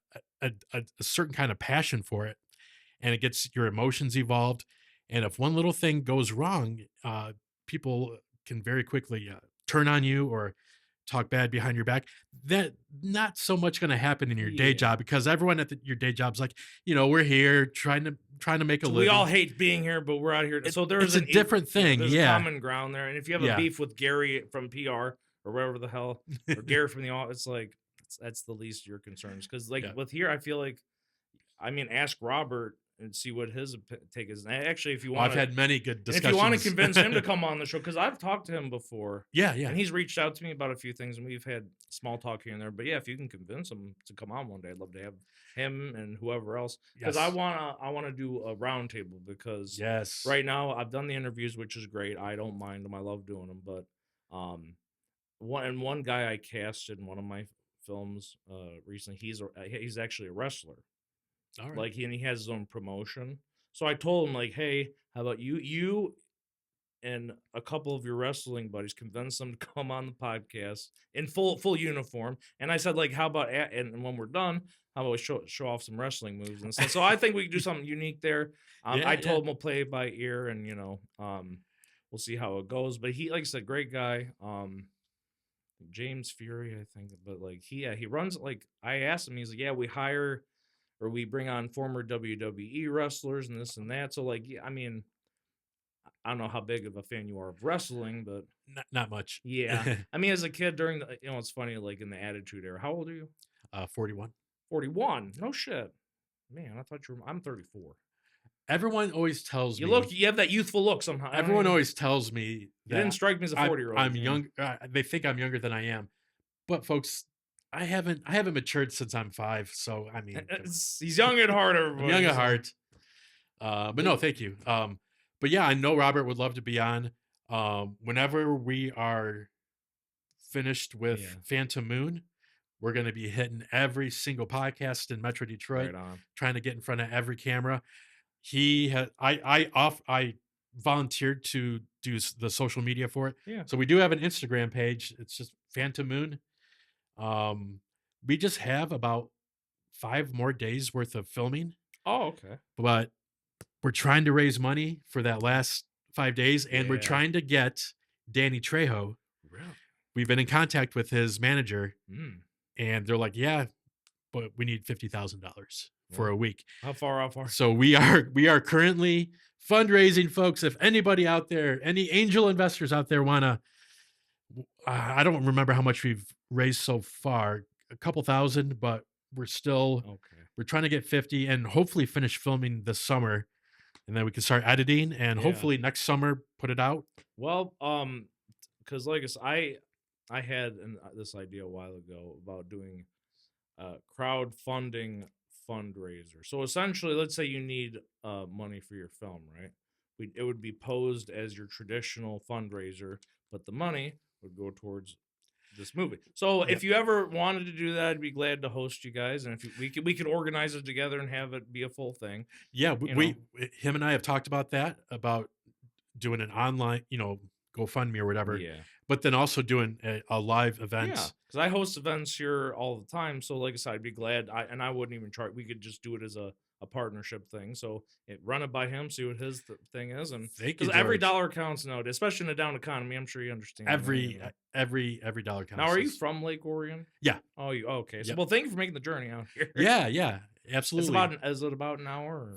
B: certain kind of passion for it, and it gets your emotions evolved. And if one little thing goes wrong, people can very quickly turn on you or talk bad behind your back. That not so much going to happen in your day
A: Yeah.
B: job because everyone at your day job's like, we're here trying to make a
A: So we all
B: living.
A: hate being here, but we're out here. So
B: It's a different
A: yeah,
B: thing.
A: there's a
B: Yeah,
A: common ground there. And if you have a
B: yeah,
A: beef with Gary from PR or whatever the hell, or Gary from the office, like that's the least of your concerns. Because like
B: yeah.
A: with here, I feel like, I mean, ask Robert and see what his take is. And actually, if you
B: Well,
A: want
B: I've
A: to,
B: had many good
A: and if you want to
B: discussions.
A: convince him to come on the show, because I've talked to him before,
B: Yeah, yeah.
A: and he's reached out to me about a few things, and we've had small talk here and there. But yeah, if you can convince him to come on one day, I'd love to have him and whoever else, because
B: Yes.
A: I wanna do a roundtable, because
B: Yes.
A: right now I've done the interviews, which is great. I don't mind them. I love doing them. But one guy I casted in one of my films recently, he's actually a wrestler,
B: All right.
A: like and he has his own promotion. So I told him like, hey, how about you and a couple of your wrestling buddies, convince them to come on the podcast in full uniform. And I said, like, how about and when we're done, how about we show off some wrestling moves and stuff. So I think we could do something unique there. I
B: Yeah, yeah.
A: told him we'll play it by ear, and we'll see how it goes. But he, like I said, great guy. James Fury, I think. But like he runs, like, I asked him, he's like, yeah, we hire or we bring on former WWE wrestlers and this and that. So like, yeah, I mean, I don't know how big of a fan you are of wrestling, but
B: Not much.
A: yeah. I mean, as a kid during the, it's funny, like in the Attitude Era. How old are you?
B: 41.
A: 41. No shit. Man, I thought you were, I'm 34.
B: Everyone always tells me.
A: You have that youthful look somehow. I don't
B: Everyone
A: even,
B: always tells me
A: you didn't
B: that
A: strike me as a
B: I'm
A: 40-year-old.
B: I'm young. They think I'm younger than I am. But folks, I haven't matured since I'm 5. So I mean, come on.
A: He's young at heart,
B: I'm young
A: everybody.
B: at
A: So.
B: heart. But no, thank you. But yeah, I know Robert would love to be on. Whenever we are finished with
A: Yeah,
B: Phantom Moon, we're going to be hitting every single podcast in Metro Detroit,
A: right on.
B: trying to get in front of every camera. He had I volunteered to do the social media for it,
A: Yeah.
B: so we do have an Instagram page. It's just Phantom Moon. We just have about 5 more days worth of filming,
A: Oh, okay.
B: but we're trying to raise money for that last 5 days, and we're
A: Yeah.
B: trying to get Danny Trejo.
A: Really?
B: We've been in contact with his manager,
A: Mm.
B: and they're like, "Yeah, but we need $50,000 for
A: Well,
B: a week."
A: how far? How far?
B: So we are currently fundraising, folks. If anybody out there, any angel investors out there, wanna, I don't remember how much we've raised so far, a couple thousand, but
A: Okay.
B: we're trying to get 50 and hopefully finish filming this summer, and then we can start editing and
A: Yeah.
B: hopefully next summer put it out.
A: Well, because like I said, I had this idea a while ago about doing crowdfunding fundraiser. So essentially, let's say you need money for your film, right? It would be posed as your traditional fundraiser, but the money would go towards this movie. So
B: Yep.
A: if you ever wanted to do that, I'd be glad to host you guys, and if we could organize it together and have it be a full thing.
B: Yeah,
A: You know,
B: him and I have talked about that, about doing an online, GoFundMe or whatever,
A: yeah.
B: but then also doing a live
A: Yeah,
B: event.
A: because I host events here all the time. So, like I said, I'd be glad. I wouldn't even charge. We could just do it as a partnership thing. So, run it by him, see what his thing is, and
B: Thank you,
A: because every
B: George.
A: dollar counts nowadays, especially in a down economy. I'm sure you understand that.
B: Every every dollar
A: Now,
B: counts.
A: are you from Lake Orion?
B: Yeah.
A: Oh, okay. So,
B: Yep.
A: well, thank you for making the journey out here.
B: Yeah, yeah,
A: It's
B: absolutely.
A: about is it about an hour? Or?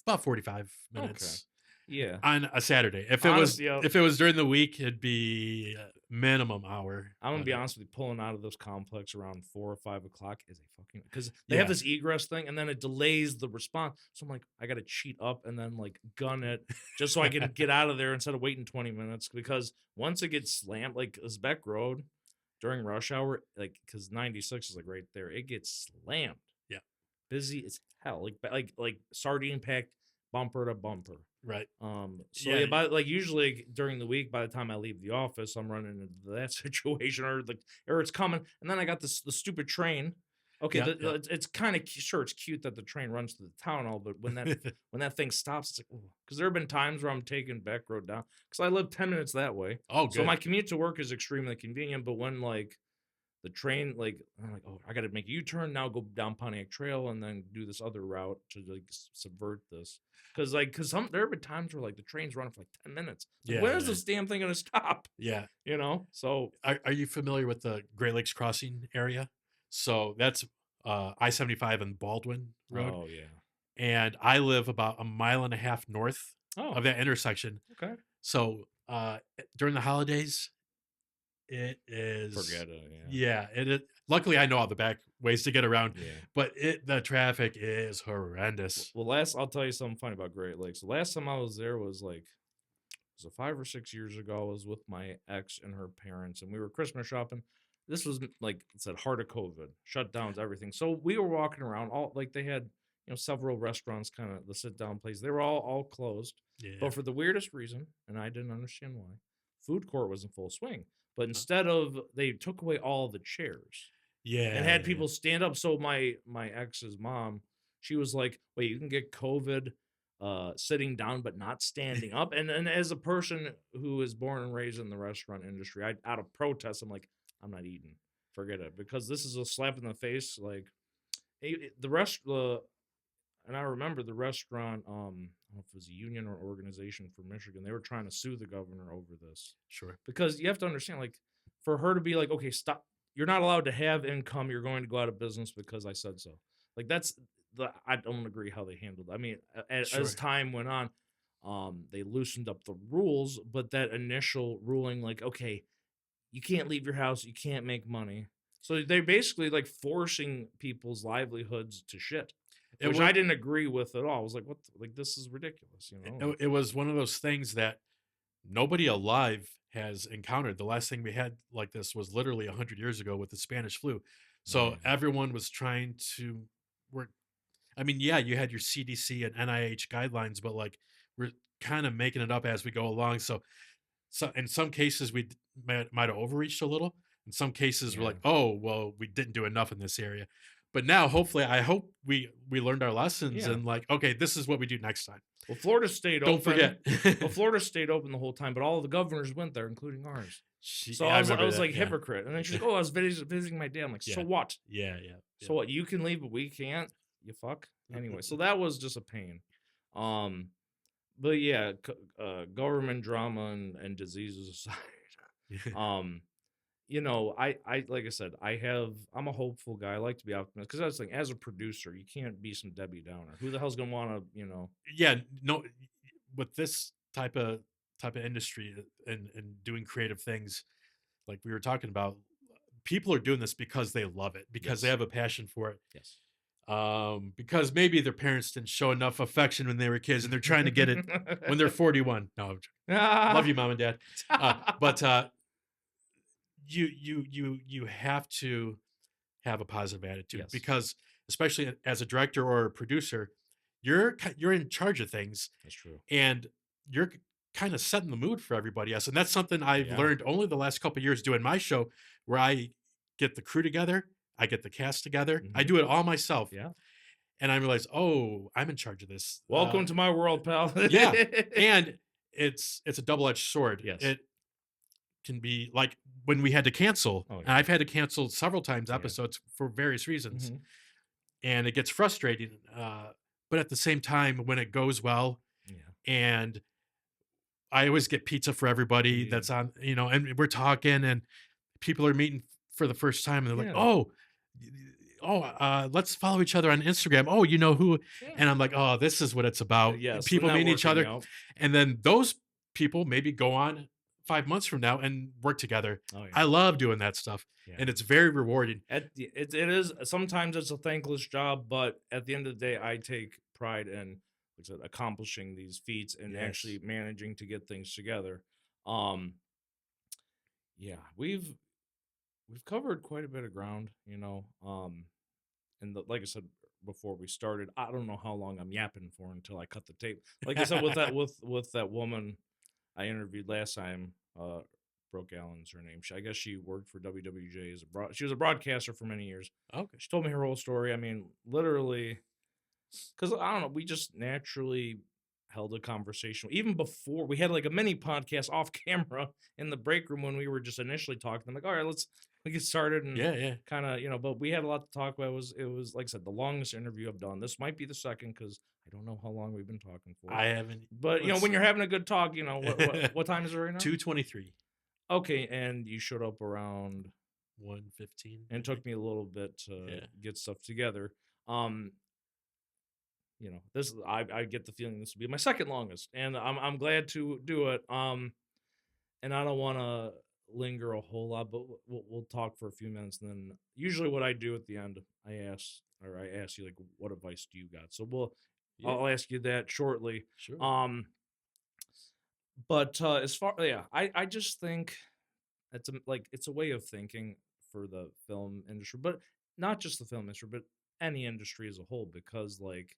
B: About 45
A: Okay.
B: minutes
A: Yeah.
B: on a Saturday.
A: Honestly, yeah.
B: If it was during the week, it'd be minimum hour.
A: I'm gonna
B: But
A: be honest with you, pulling out of this complex around 4 or 5 o'clock is a fucking, because they
B: yeah,
A: have this egress thing and then it delays the response. So I'm like, I gotta cheat up and then like gun it just so I can get out of there instead of waiting 20 minutes. Because once it gets slammed, like Uzbek Road during rush hour, like because 96 is like right there, it gets slammed.
B: yeah,
A: Busy as hell, like sardine packed bumper to bumper.
B: Right.
A: So
B: Yeah.
A: yeah, by like usually during the week, by the time I leave the office, I'm running into that situation or it's coming, and then I got the stupid train. Okay,
B: Yeah. Yeah.
A: it's kind of sure it's cute that the train runs to the town and all, but when that thing stops, it's like because there have been times where I'm taking back road down because I live 10 minutes that way,
B: Oh,
A: so
B: good.
A: my commute to work is extremely convenient. But when like the train, like I'm like, oh, I got to make a U-turn now, go down Pontiac Trail, and then do this other route to like subvert this. Because some there have been times where like the train's running for like 10 minutes. Like,
B: Yeah.
A: when is
B: Yeah.
A: this damn thing gonna stop?
B: Yeah.
A: So
B: Are you familiar with the Great Lakes Crossing area? So that's I-75 and Baldwin Road.
A: oh yeah.
B: And I live about a mile and a half north
A: Oh,
B: of that intersection.
A: okay.
B: So during the holidays, it is,
A: Forget it. Yeah.
B: yeah, luckily I know all the back ways to get around,
A: Yeah.
B: but the traffic is horrendous.
A: Well, I'll tell you something funny about Great Lakes. The last time I was there was like, so 5 or 6 years ago. I was with my ex and her parents, and we were Christmas shopping. This was like it said, heart of COVID, shutdowns, everything. So we were walking around, all like they had, several restaurants, kind of the sit down place. They were all closed,
B: Yeah.
A: but for the weirdest reason, and I didn't understand why, food court was in full swing. But instead of they took away all the chairs and
B: Yeah.
A: had people stand up. So my ex's mom, she was like, "Wait, you can get COVID sitting down but not standing up." And as a person who is born and raised in the restaurant industry, I out of protest, I'm like, I'm not eating. Forget it, because this is a slap in the face. Like the rest and I remember the restaurant, I don't know if it was a union or organization for Michigan, they were trying to sue the governor over this.
B: Sure.
A: Because you have to understand, like, for her to be like, okay, stop, you're not allowed to have income, you're going to go out of business because I said so. Like, I don't agree how they handled it. I mean, as
B: Sure.
A: time went on, they loosened up the rules, but that initial ruling, like, okay, you can't leave your house, you can't make money. So they're basically like forcing people's livelihoods to shit,
B: It
A: which
B: was
A: I didn't agree with at all. I was like, what? Like, this is ridiculous,
B: it was one of those things that nobody alive has encountered. The last thing we had like this was literally 100 years ago with the Spanish flu.
A: Oh,
B: So
A: yeah.
B: everyone was trying to work. I mean, yeah, you had your CDC and NIH guidelines, but like we're kind of making it up as we go along. So in some cases we might have overreached a little. In some cases we're
A: Yeah.
B: like, oh well, we didn't do enough in this area. But now, hopefully, I hope we learned our lessons
A: Yeah.
B: and like, okay, this is what we do next time.
A: Well, Florida stayed
B: Don't
A: open.
B: forget.
A: Well, Florida stayed open the whole time, but all the governors went there, including ours. So
B: Yeah, I
A: I
B: remember
A: was
B: that.
A: like
B: Yeah,
A: hypocrite. And then she's like, "Oh, I was visiting my dad." I'm like, "So
B: yeah,
A: what?
B: yeah, yeah,
A: So what? You can leave, but we can't. You fuck." Anyway, so that was just a pain. Um, but yeah, government drama and diseases aside,
B: yeah.
A: um, I like I said, I'm a hopeful guy. I like to be optimistic because that's the thing. As a producer, you can't be some Debbie Downer. Who the hell's gonna want to.
B: Yeah, no, with this type of industry and doing creative things like we were talking about, people are doing this because they love it, because they
A: Yes.
B: have a passion for it.
A: Yes.
B: Because maybe their parents didn't show enough affection when they were kids and they're trying to get it when they're 41. No, love you, mom and dad. But you have to have a positive attitude,
A: Yes.
B: because especially as a director or a producer, you're in charge of things,
A: That's true.
B: and you're kind of setting the mood for everybody else. And that's something I've
A: Yeah.
B: learned only the last couple of years doing my show, where I get the crew together, I get the cast together, I
A: Mhm.
B: do it all myself.
A: Yeah.
B: And I realize, oh, I'm in charge of this.
A: Welcome to my world, pal.
B: Yeah, and it's a double-edged sword.
A: Yes.
B: It can be like when we had to cancel,
A: Oh,
B: and
A: yeah.
B: I've had to cancel several times
A: Yeah.
B: episodes for various reasons,
A: Mhm.
B: and it gets frustrating. But at the same time, when it goes well,
A: Yeah.
B: and I always get pizza for everybody
A: Yeah.
B: that's on, and we're talking, and people are meeting for the first time, and they're like,
A: Yeah.
B: let's follow each other on Instagram. Oh, you know who?
A: Yeah.
B: And I'm like, oh, this is what it's about.
A: Yes, the
B: People meeting each
A: networking,
B: other.
A: yep.
B: And then those people maybe go on 5 months from now and work together.
A: Oh, yeah.
B: I love doing that stuff.
A: Yeah.
B: And it's very rewarding.
A: It is sometimes it's a thankless job, but at the end of the day, I take pride in, like I said, accomplishing these feats and
B: Yes.
A: actually managing to get things together. Yeah, we've covered quite a bit of ground, and like I said, before we started. I don't know how long I'm yapping for until I cut the tape. Like I said, with that with that woman I interviewed last time, Brooke Allen's her name. I guess she worked for WWJ as she was a broadcaster for many years.
B: Okay.
A: She told me her whole story. I mean, literally, because I don't know, we just naturally held a conversation even before we had like a mini podcast off camera in the break room when we were just initially talking. I'm like, all right, we get started and
B: Yeah.
A: kind of, but we had a lot to talk about. It was like I said, the longest interview I've done. This might be the second because I don't know how long we've been talking for.
B: I haven't.
A: But when you're having a good talk, what time is it right now?
B: 2:23.
A: Okay, and you showed up around
B: 1:15,
A: and it took me a little bit to get stuff together. This I get the feeling this will be my second longest, and I'm glad to do it. And I don't want to linger a whole lot, but we'll talk for a few minutes, and then usually what I do at the end, I ask you like, what advice do you got? So I'll ask you that shortly.
B: Sure.
A: But as far I just think it's a way of thinking for the film industry, but not just the film industry, but any industry as a whole. Because like,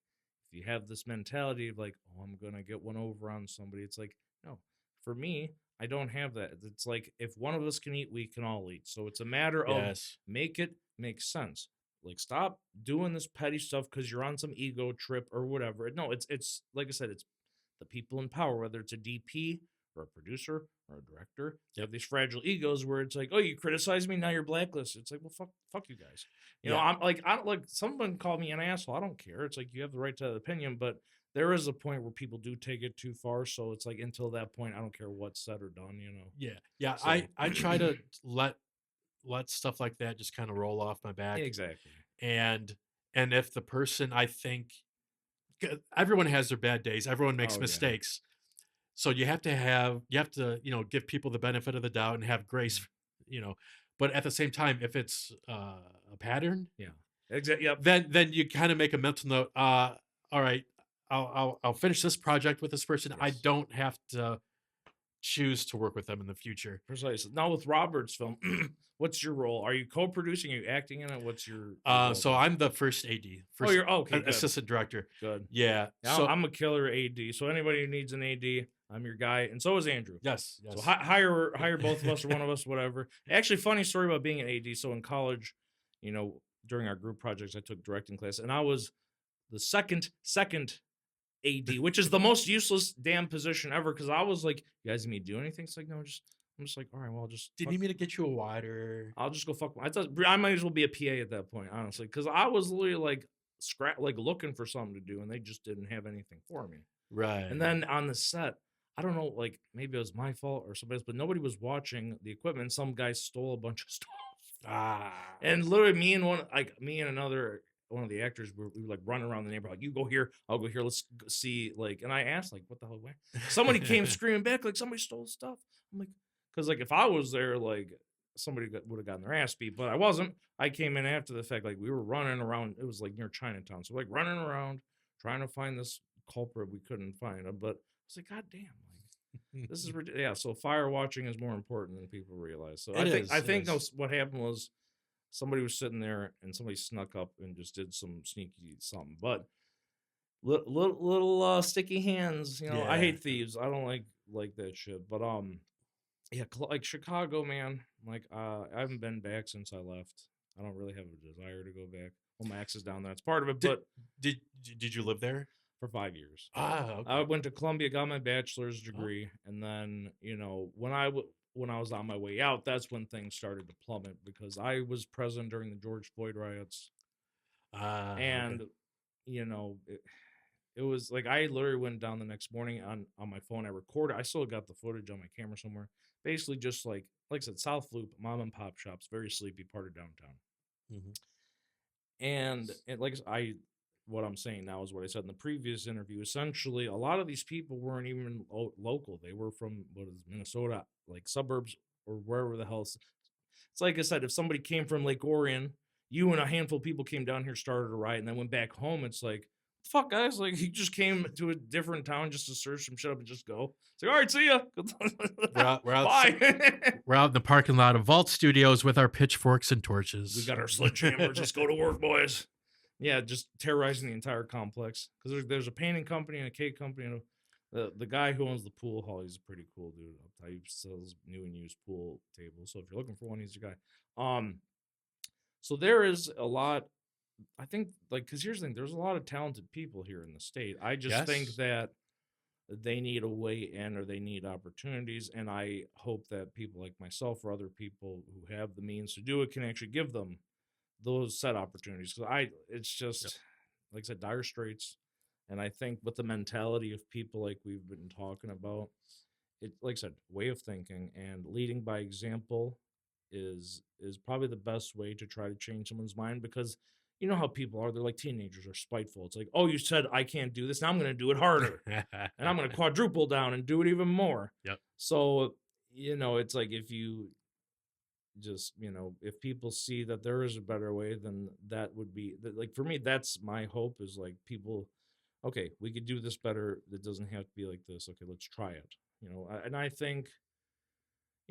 A: if you have this mentality of like, oh, I'm gonna get one over on somebody, it's like, no. For me, I don't have that. It's like, if one of us can eat, we can all eat. So it's a matter of make it make sense. Like, stop doing this petty stuff because you're on some ego trip or whatever. No, it's like I said, it's the people in power, whether it's a DP or a producer or a director. They have these fragile egos where it's like, oh, you criticize me, now you're blacklisted. It's like, well, fuck you guys. I'm like, I don't like, someone called me an asshole. I don't care. It's like, you have the right to that opinion, but there is a point where people do take it too far. So it's like, until that point, I don't care what's said or done.
B: Yeah. So. I try to let stuff like that just kind of roll off my back.
A: Exactly.
B: And if the person, I think, everyone has their bad days, everyone makes mistakes. So you have to give people the benefit of the doubt and have grace, but at the same time, if it's a pattern,
A: exactly,
B: then you kind of make a mental note. All right, I'll finish this project with this person. I don't have to choose to work with them in the future.
A: Precisely. Now with Robert's film, what's your role? Are you co-producing? Are you acting in it? What's your
B: so I'm the first AD.
A: You're okay.
B: Assistant director.
A: Good.
B: Yeah.
A: So I'm a killer AD. So anybody who needs an AD, I'm your guy, and so is Andrew.
B: Yes.
A: So hire both of us or one of us, whatever. Actually, funny story about being an AD. So in college, during our group projects, I took directing class, and I was the second AD, which is the most useless damn position ever. Because I was like, you guys need me to do anything? It's like, no, I'm just like, all right, well, just.
B: Did you need me to get you a wider?
A: I'll just go fuck. I thought I might as well be a PA at that point, honestly, because I was literally like looking for something to do, and they just didn't have anything for me.
B: Right.
A: And then on the set, I don't know, like maybe it was my fault or somebody else, but nobody was watching the equipment. Some guy stole a bunch of stuff. And literally me and another one of the actors, we were like running around the neighborhood, like, you go here, I'll go here, let's see. Like, and I asked, like, what the hell? Somebody came screaming back, like, somebody stole stuff. I'm like, because like if I was there, like somebody would have gotten their ass beat, but I wasn't. I came in after the fact, like we were running around. It was like near Chinatown, so like running around trying to find this culprit. We couldn't find him, but it's like, god damn, like this is ridiculous. Yeah, so fire watching is more important than people realize. So I think what happened was somebody was sitting there and somebody snuck up and just did some sneaky something, but little sticky hands. I hate thieves. I don't like that shit. But yeah, like Chicago, man. Like I haven't been back since I left. I don't really have a desire to go back. Well, my ex is down there. It's part of it. But
B: did you live there
A: for 5 years?
B: Okay.
A: I went to Columbia, got my bachelor's degree, and then when I was on my way out, that's when things started to plummet because I was present during the George Floyd riots, and it was like I literally went down the next morning on my phone. I recorded. I still got the footage on my camera somewhere. Basically, just like I said, South Loop, mom and pop shops, very sleepy part of downtown.
B: Mm-hmm.
A: And what I'm saying now is what I said in the previous interview. Essentially, a lot of these people weren't even local. They were from Minnesota, like suburbs or wherever the hell. It's like I said, if somebody came from Lake Orion, you and a handful of people came down here, started a riot, and then went back home. It's like, fuck, guys, like you just came to a different town just to search some shit up and just go. It's like, all right, see ya.
B: We're out,
A: Bye.
B: We're out in the parking lot of Vault Studios with our pitchforks and torches.
A: We got our sledgehammers. Let's go to work, boys. Yeah, just terrorizing the entire complex. Because there's a painting company and a cake company. And the guy who owns the pool hall, he's a pretty cool dude. He sells new and used pool tables. So if you're looking for one, he's your guy. So there is a lot. I think, like, because here's the thing: there's a lot of talented people here in the state. I just think
B: Yes.
A: that they need a way in, or they need opportunities, and I hope that people like myself or other people who have the means to do it can actually give them those set opportunities. Because it's
B: Yep.
A: just, like I said, dire straits. And I think with the mentality of people like we've been talking about, it, like I said, way of thinking and leading by example is probably the best way to try to change someone's mind. Because you know how people are, they're like teenagers, are spiteful. It's like, oh, you said I can't do this, now I'm going to do it harder, and I'm going to quadruple down and do it even more.
B: Yep.
A: So it's like, if you just, if people see that there is a better way, then that would be like, for me, that's my hope, is like, people, okay, we could do this better. That doesn't have to be like this. Okay, let's try it. And I think,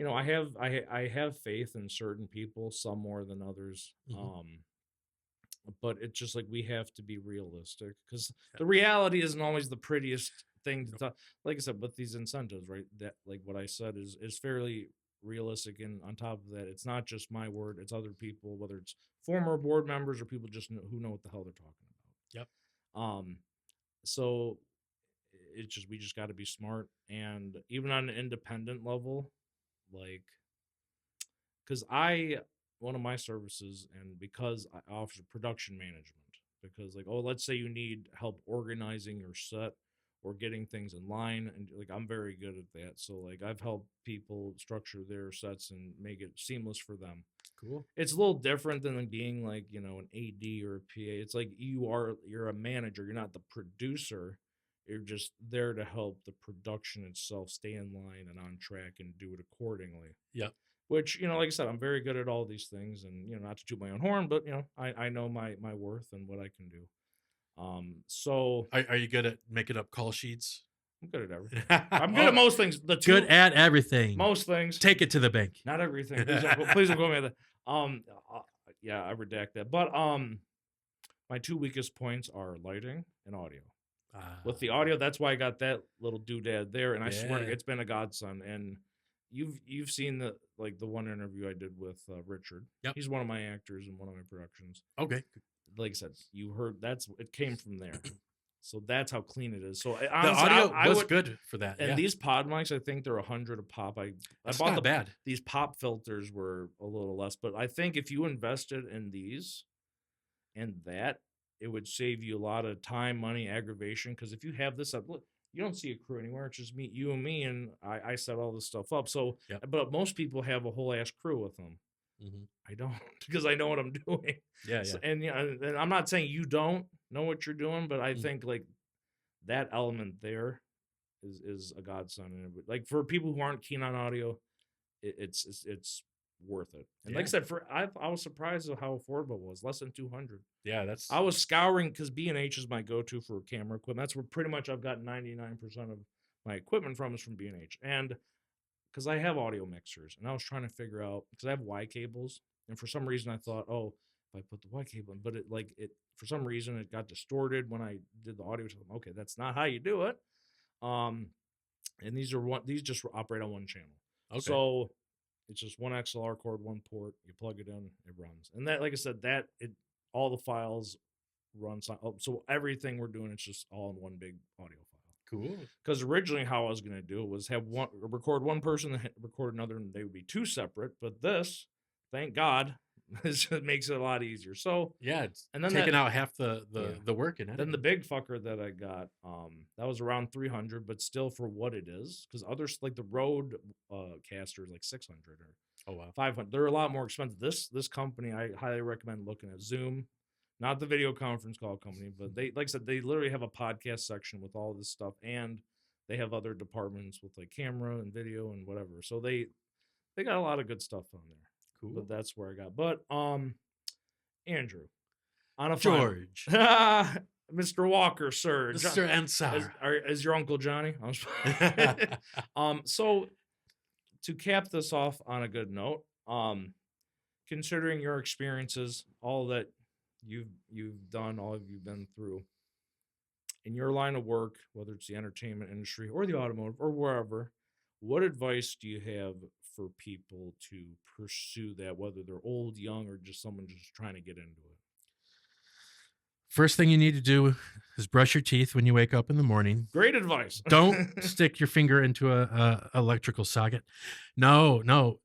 A: I have faith in certain people, some more than others.
B: Mhm.
A: But it's just like, we have to be realistic, because
B: Yep.
A: the reality isn't always the prettiest thing to
B: Nope.
A: talk. Like I said, with these incentives, right? That, like what I said, is fairly realistic, and on top of that, it's not just my word; it's other people, whether it's former board members or people just who know what the hell they're talking
B: Yep.
A: about. So it's just, we just got to be smart, and even on an independent level, like, because one of my services, and because I offer production management, because, like, oh, let's say you need help organizing your set or getting things in line, and like, I'm very good at that. So like, I've helped people structure their sets and make it seamless for them.
B: Cool.
A: It's a little different than being like, an AD or a PA. It's like, you're a manager, you're not the producer. You're just there to help the production itself stay in line and on track and do it accordingly.
B: Yep.
A: Which, like I said, I'm very good at all these things, and not to toot my own horn, but I know my worth and what I can do. So
B: Are you good at making up call sheets?
A: I'm good at everything. I'm good at most things.
B: Good at everything.
A: Most things,
B: Take it to the bank.
A: not everything. Please don't go me that. Uh, yeah, I redact that. But my two weakest points are lighting and audio. With the audio, that's why I got that little doodad there, and I swear to God,
B: Yeah.
A: it's been a godsend. And you've seen the one interview I did with Richard.
B: Yep.
A: He's one of my actors in one of my productions.
B: Okay.
A: Like I said, you heard, it came from there. So that's how clean it is. So
B: The
A: honestly,
B: audio
A: I
B: was
A: would,
B: good for that.
A: and
B: Yeah.
A: these pod mics, I think they're 100 a pop. I
B: That's
A: bought
B: not bad.
A: these pop filters were a little less, but I think if you invested in these and that, it would save you a lot of time, money, aggravation. Because if you have this up, look, you don't see a crew anywhere. It's just you and me, and I set all this stuff up. So,
B: Yep.
A: but most people have a whole ass crew with them.
B: Mhm.
A: I don't, because I know what I'm doing.
B: Yeah.
A: So,
B: Yeah.
A: and I'm not saying you don't know what you're doing, but I
B: Mm.
A: think like that element there is a godsend. And like, for people who aren't keen on audio, it's worth it. And like I
B: Yeah.
A: said, I was surprised at how affordable it was, less than 200.
B: Yeah. That's
A: I was scouring, because B&H is my go-to for camera equipment. That's where pretty much I've got 99% of my equipment from, is from B&H. And because I have audio mixers, and I was trying to figure out, because I have Y cables, and for some reason I thought, oh, if I put the Y cable in, but it for some reason it got distorted when I did the audio. Okay, that's not how you do it. And these just operate on one channel.
B: okay.
A: So it's just one XLR cord, one port. You plug it in, it runs. And that, like I said, all the files run. So everything we're doing, it's just all in one big audio file.
B: Cool.
A: Because originally, how I was going to do it was record one person, and record another, and they would be two separate. But this, thank God, it makes it a lot easier. So
B: Yeah. It's
A: and then
B: taking out half the
A: Yeah.
B: work in it.
A: then the big fucker that I got, that was around 300, but still for what it is, because others like the Rode caster is like 600 or
B: Oh wow.
A: 500. They're a lot more expensive. This company, I highly recommend looking at Zoom, not the video conference call company, but they, like I said, they literally have a podcast section with all this stuff, and they have other departments with like camera and video and whatever. So they got a lot of good stuff on there.
B: Cool.
A: But that's where I got. But Andrew, on a
B: George.
A: Mr. Walker, sir,
B: Mr. Ansara.
A: is your Uncle Johnny? So to cap this off on a good note, considering your experiences, all that you've done all you've been through in your line of work, whether it's the entertainment industry or the automotive or wherever. What advice do you have for people to pursue that, whether they're old, young, or just someone just trying to get into it?
B: First thing you need to do is brush your teeth when you wake up in the morning.
A: Great advice.
B: Don't stick your finger into a electrical socket. No, no.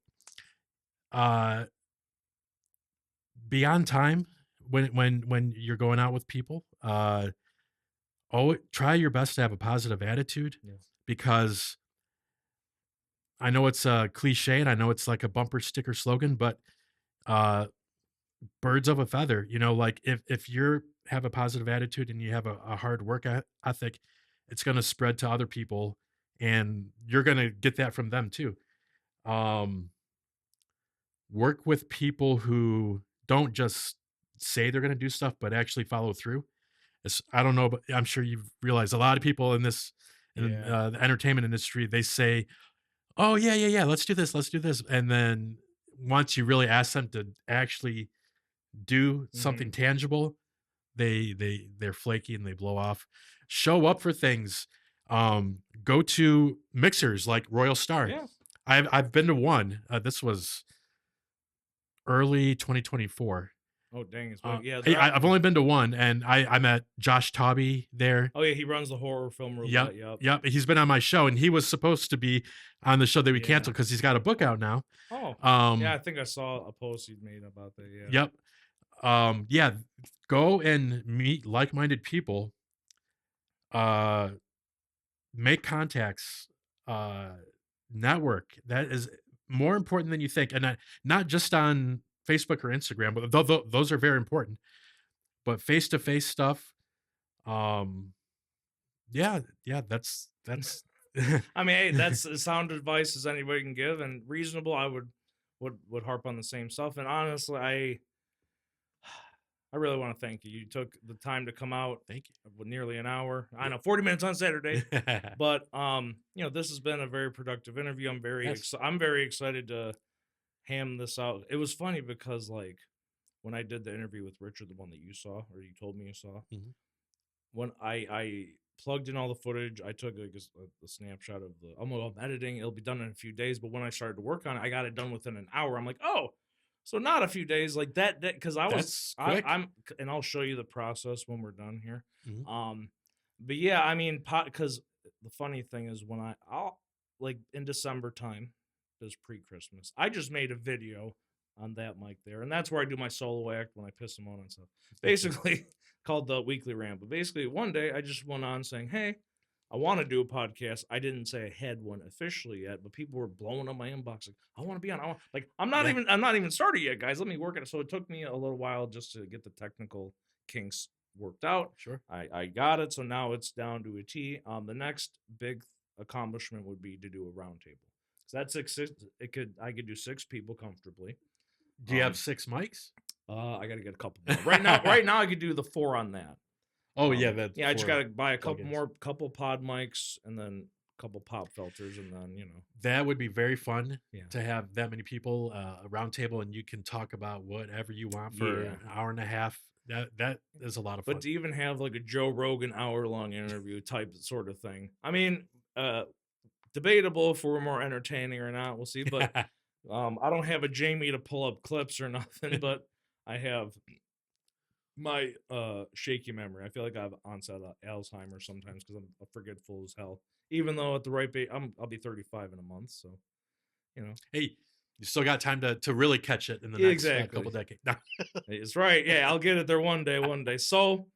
B: Uh, be on time when you're going out with people. Try your best to have a positive attitude,
A: Yeah.
B: because I know it's a cliche and I know it's like a bumper sticker slogan, but uh, birds of a feather. Like if you're have a positive attitude and you have a hard work ethic, it's going to spread to other people, and you're going to get that from them too. Um, Work with people who don't just say they're going to do stuff, but actually follow through. I don't know, but I'm sure you've realized a lot of people in
A: Yeah.
B: the entertainment industry, they say, "Oh yeah, yeah, yeah, let's do this," and then once you really ask them to actually do
A: Hmm.
B: something tangible, they're flaky and they blow off. Show up for things. Go to mixers like Royal Star.
A: Yeah.
B: I've been to one. This was early 2024.
A: Oh, dang. It's been, yeah.
B: I've only been to one, and I met Josh Tobby there.
A: Oh, yeah. He runs the horror film
B: Yep,
A: roulette. Yep.
B: yep. He's been on my show, and he was supposed to be on the show that we
A: Yeah.
B: canceled because he's got a book out now.
A: Oh, yeah.
B: Um,
A: I think I saw a post you made about that. Yeah.
B: yep. Yeah. Go and meet like-minded people. Uh, Make contacts. Uh, Network. That is more important than you think, and not just on Facebook or Instagram, but those are very important. But face-to-face stuff. Um, yeah, yeah. That's.
A: I mean, hey, that's as sound advice as anybody can give, and reasonable. I would harp on the same stuff. And honestly, I really want to thank you. You took the time to come out
B: Thank
A: with nearly an hour. I know 40 minutes on Saturday,
B: you.
A: but this has been a very productive interview.
B: Yes.
A: I'm very excited to ham this out. It was funny because like when I did the interview with Richard, the one that you saw or you told me you saw,
B: Mhm.
A: when I plugged in all the footage, I took like a snapshot of the. I'm editing. It'll be done in a few days. But when I started to work on it, I got it done within an hour. I'm like, oh, so not a few days like that. Because
B: That's quick.
A: I'm and I'll show you the process when we're done here.
B: Mhm.
A: But yeah, I mean, because the funny thing is when I'll like in December time, does pre-Christmas. I just made a video on that mic there, and that's where I do my solo act when I piss them on and stuff. Basically, called the Weekly Rant. But basically, one day I just went on saying, "Hey, I want to do a podcast." I didn't say I had one officially yet, but people were blowing up my inbox like, "I want to be on."
B: Yeah.
A: I'm not even started yet, guys. Let me work it. So it took me a little while just to get the technical kinks worked out.
B: Sure.
A: I got it. So now it's down to a T. The next big accomplishment would be to do a roundtable. So that's I could do 6 people comfortably.
B: Do you have 6 mics?
A: I got to get a couple more. Right now I could do the 4 on that.
B: Oh, yeah, that's
A: Yeah, I just
B: 4
A: got to buy a couple
B: plugins.
A: more, couple pod mics, and then a couple pop filters, and then
B: That would be very fun
A: Yeah.
B: to have that many people, a round table, and you can talk about whatever you want for
A: Yeah.
B: an hour and a half. That is a lot of fun.
A: But to even have like a Joe Rogan hour-long interview type sort of thing, I mean, debatable if we're more entertaining or not. We'll see. But I don't have a Jamie to pull up clips or nothing, but I have my shaky memory. I feel like I have onset of Alzheimer's sometimes because I'm forgetful as hell. Even though at the right age, I'll be 35 in a month, so
B: Hey, you still got time to really catch it in the
A: Yeah,
B: next
A: exactly.
B: couple decades. No.
A: It's right. Yeah, I'll get it there one day. One day. So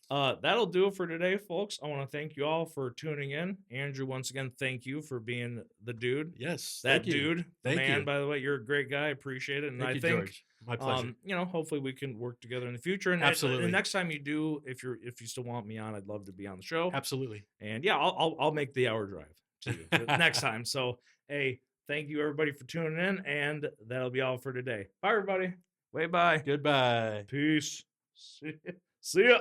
A: that'll do it for today, folks. I want to thank you all for tuning in. Andrew, once again, thank you for being the dude.
B: Yes,
A: That
B: thank you.
A: dude, the
B: Thank
A: man,
B: you.
A: by the way, you're a great guy. I appreciate it. And
B: Thank
A: I
B: you,
A: think
B: George. My pleasure.
A: hopefully we can work together in the future. And
B: Absolutely.
A: and next time you do, if you still want me on, I'd love to be on the show.
B: Absolutely.
A: And yeah, I'll make the hour drive to you next time. So hey, thank you everybody for tuning in, and that'll be all for today. Bye everybody. Bye.
B: Goodbye.
A: Peace. See ya.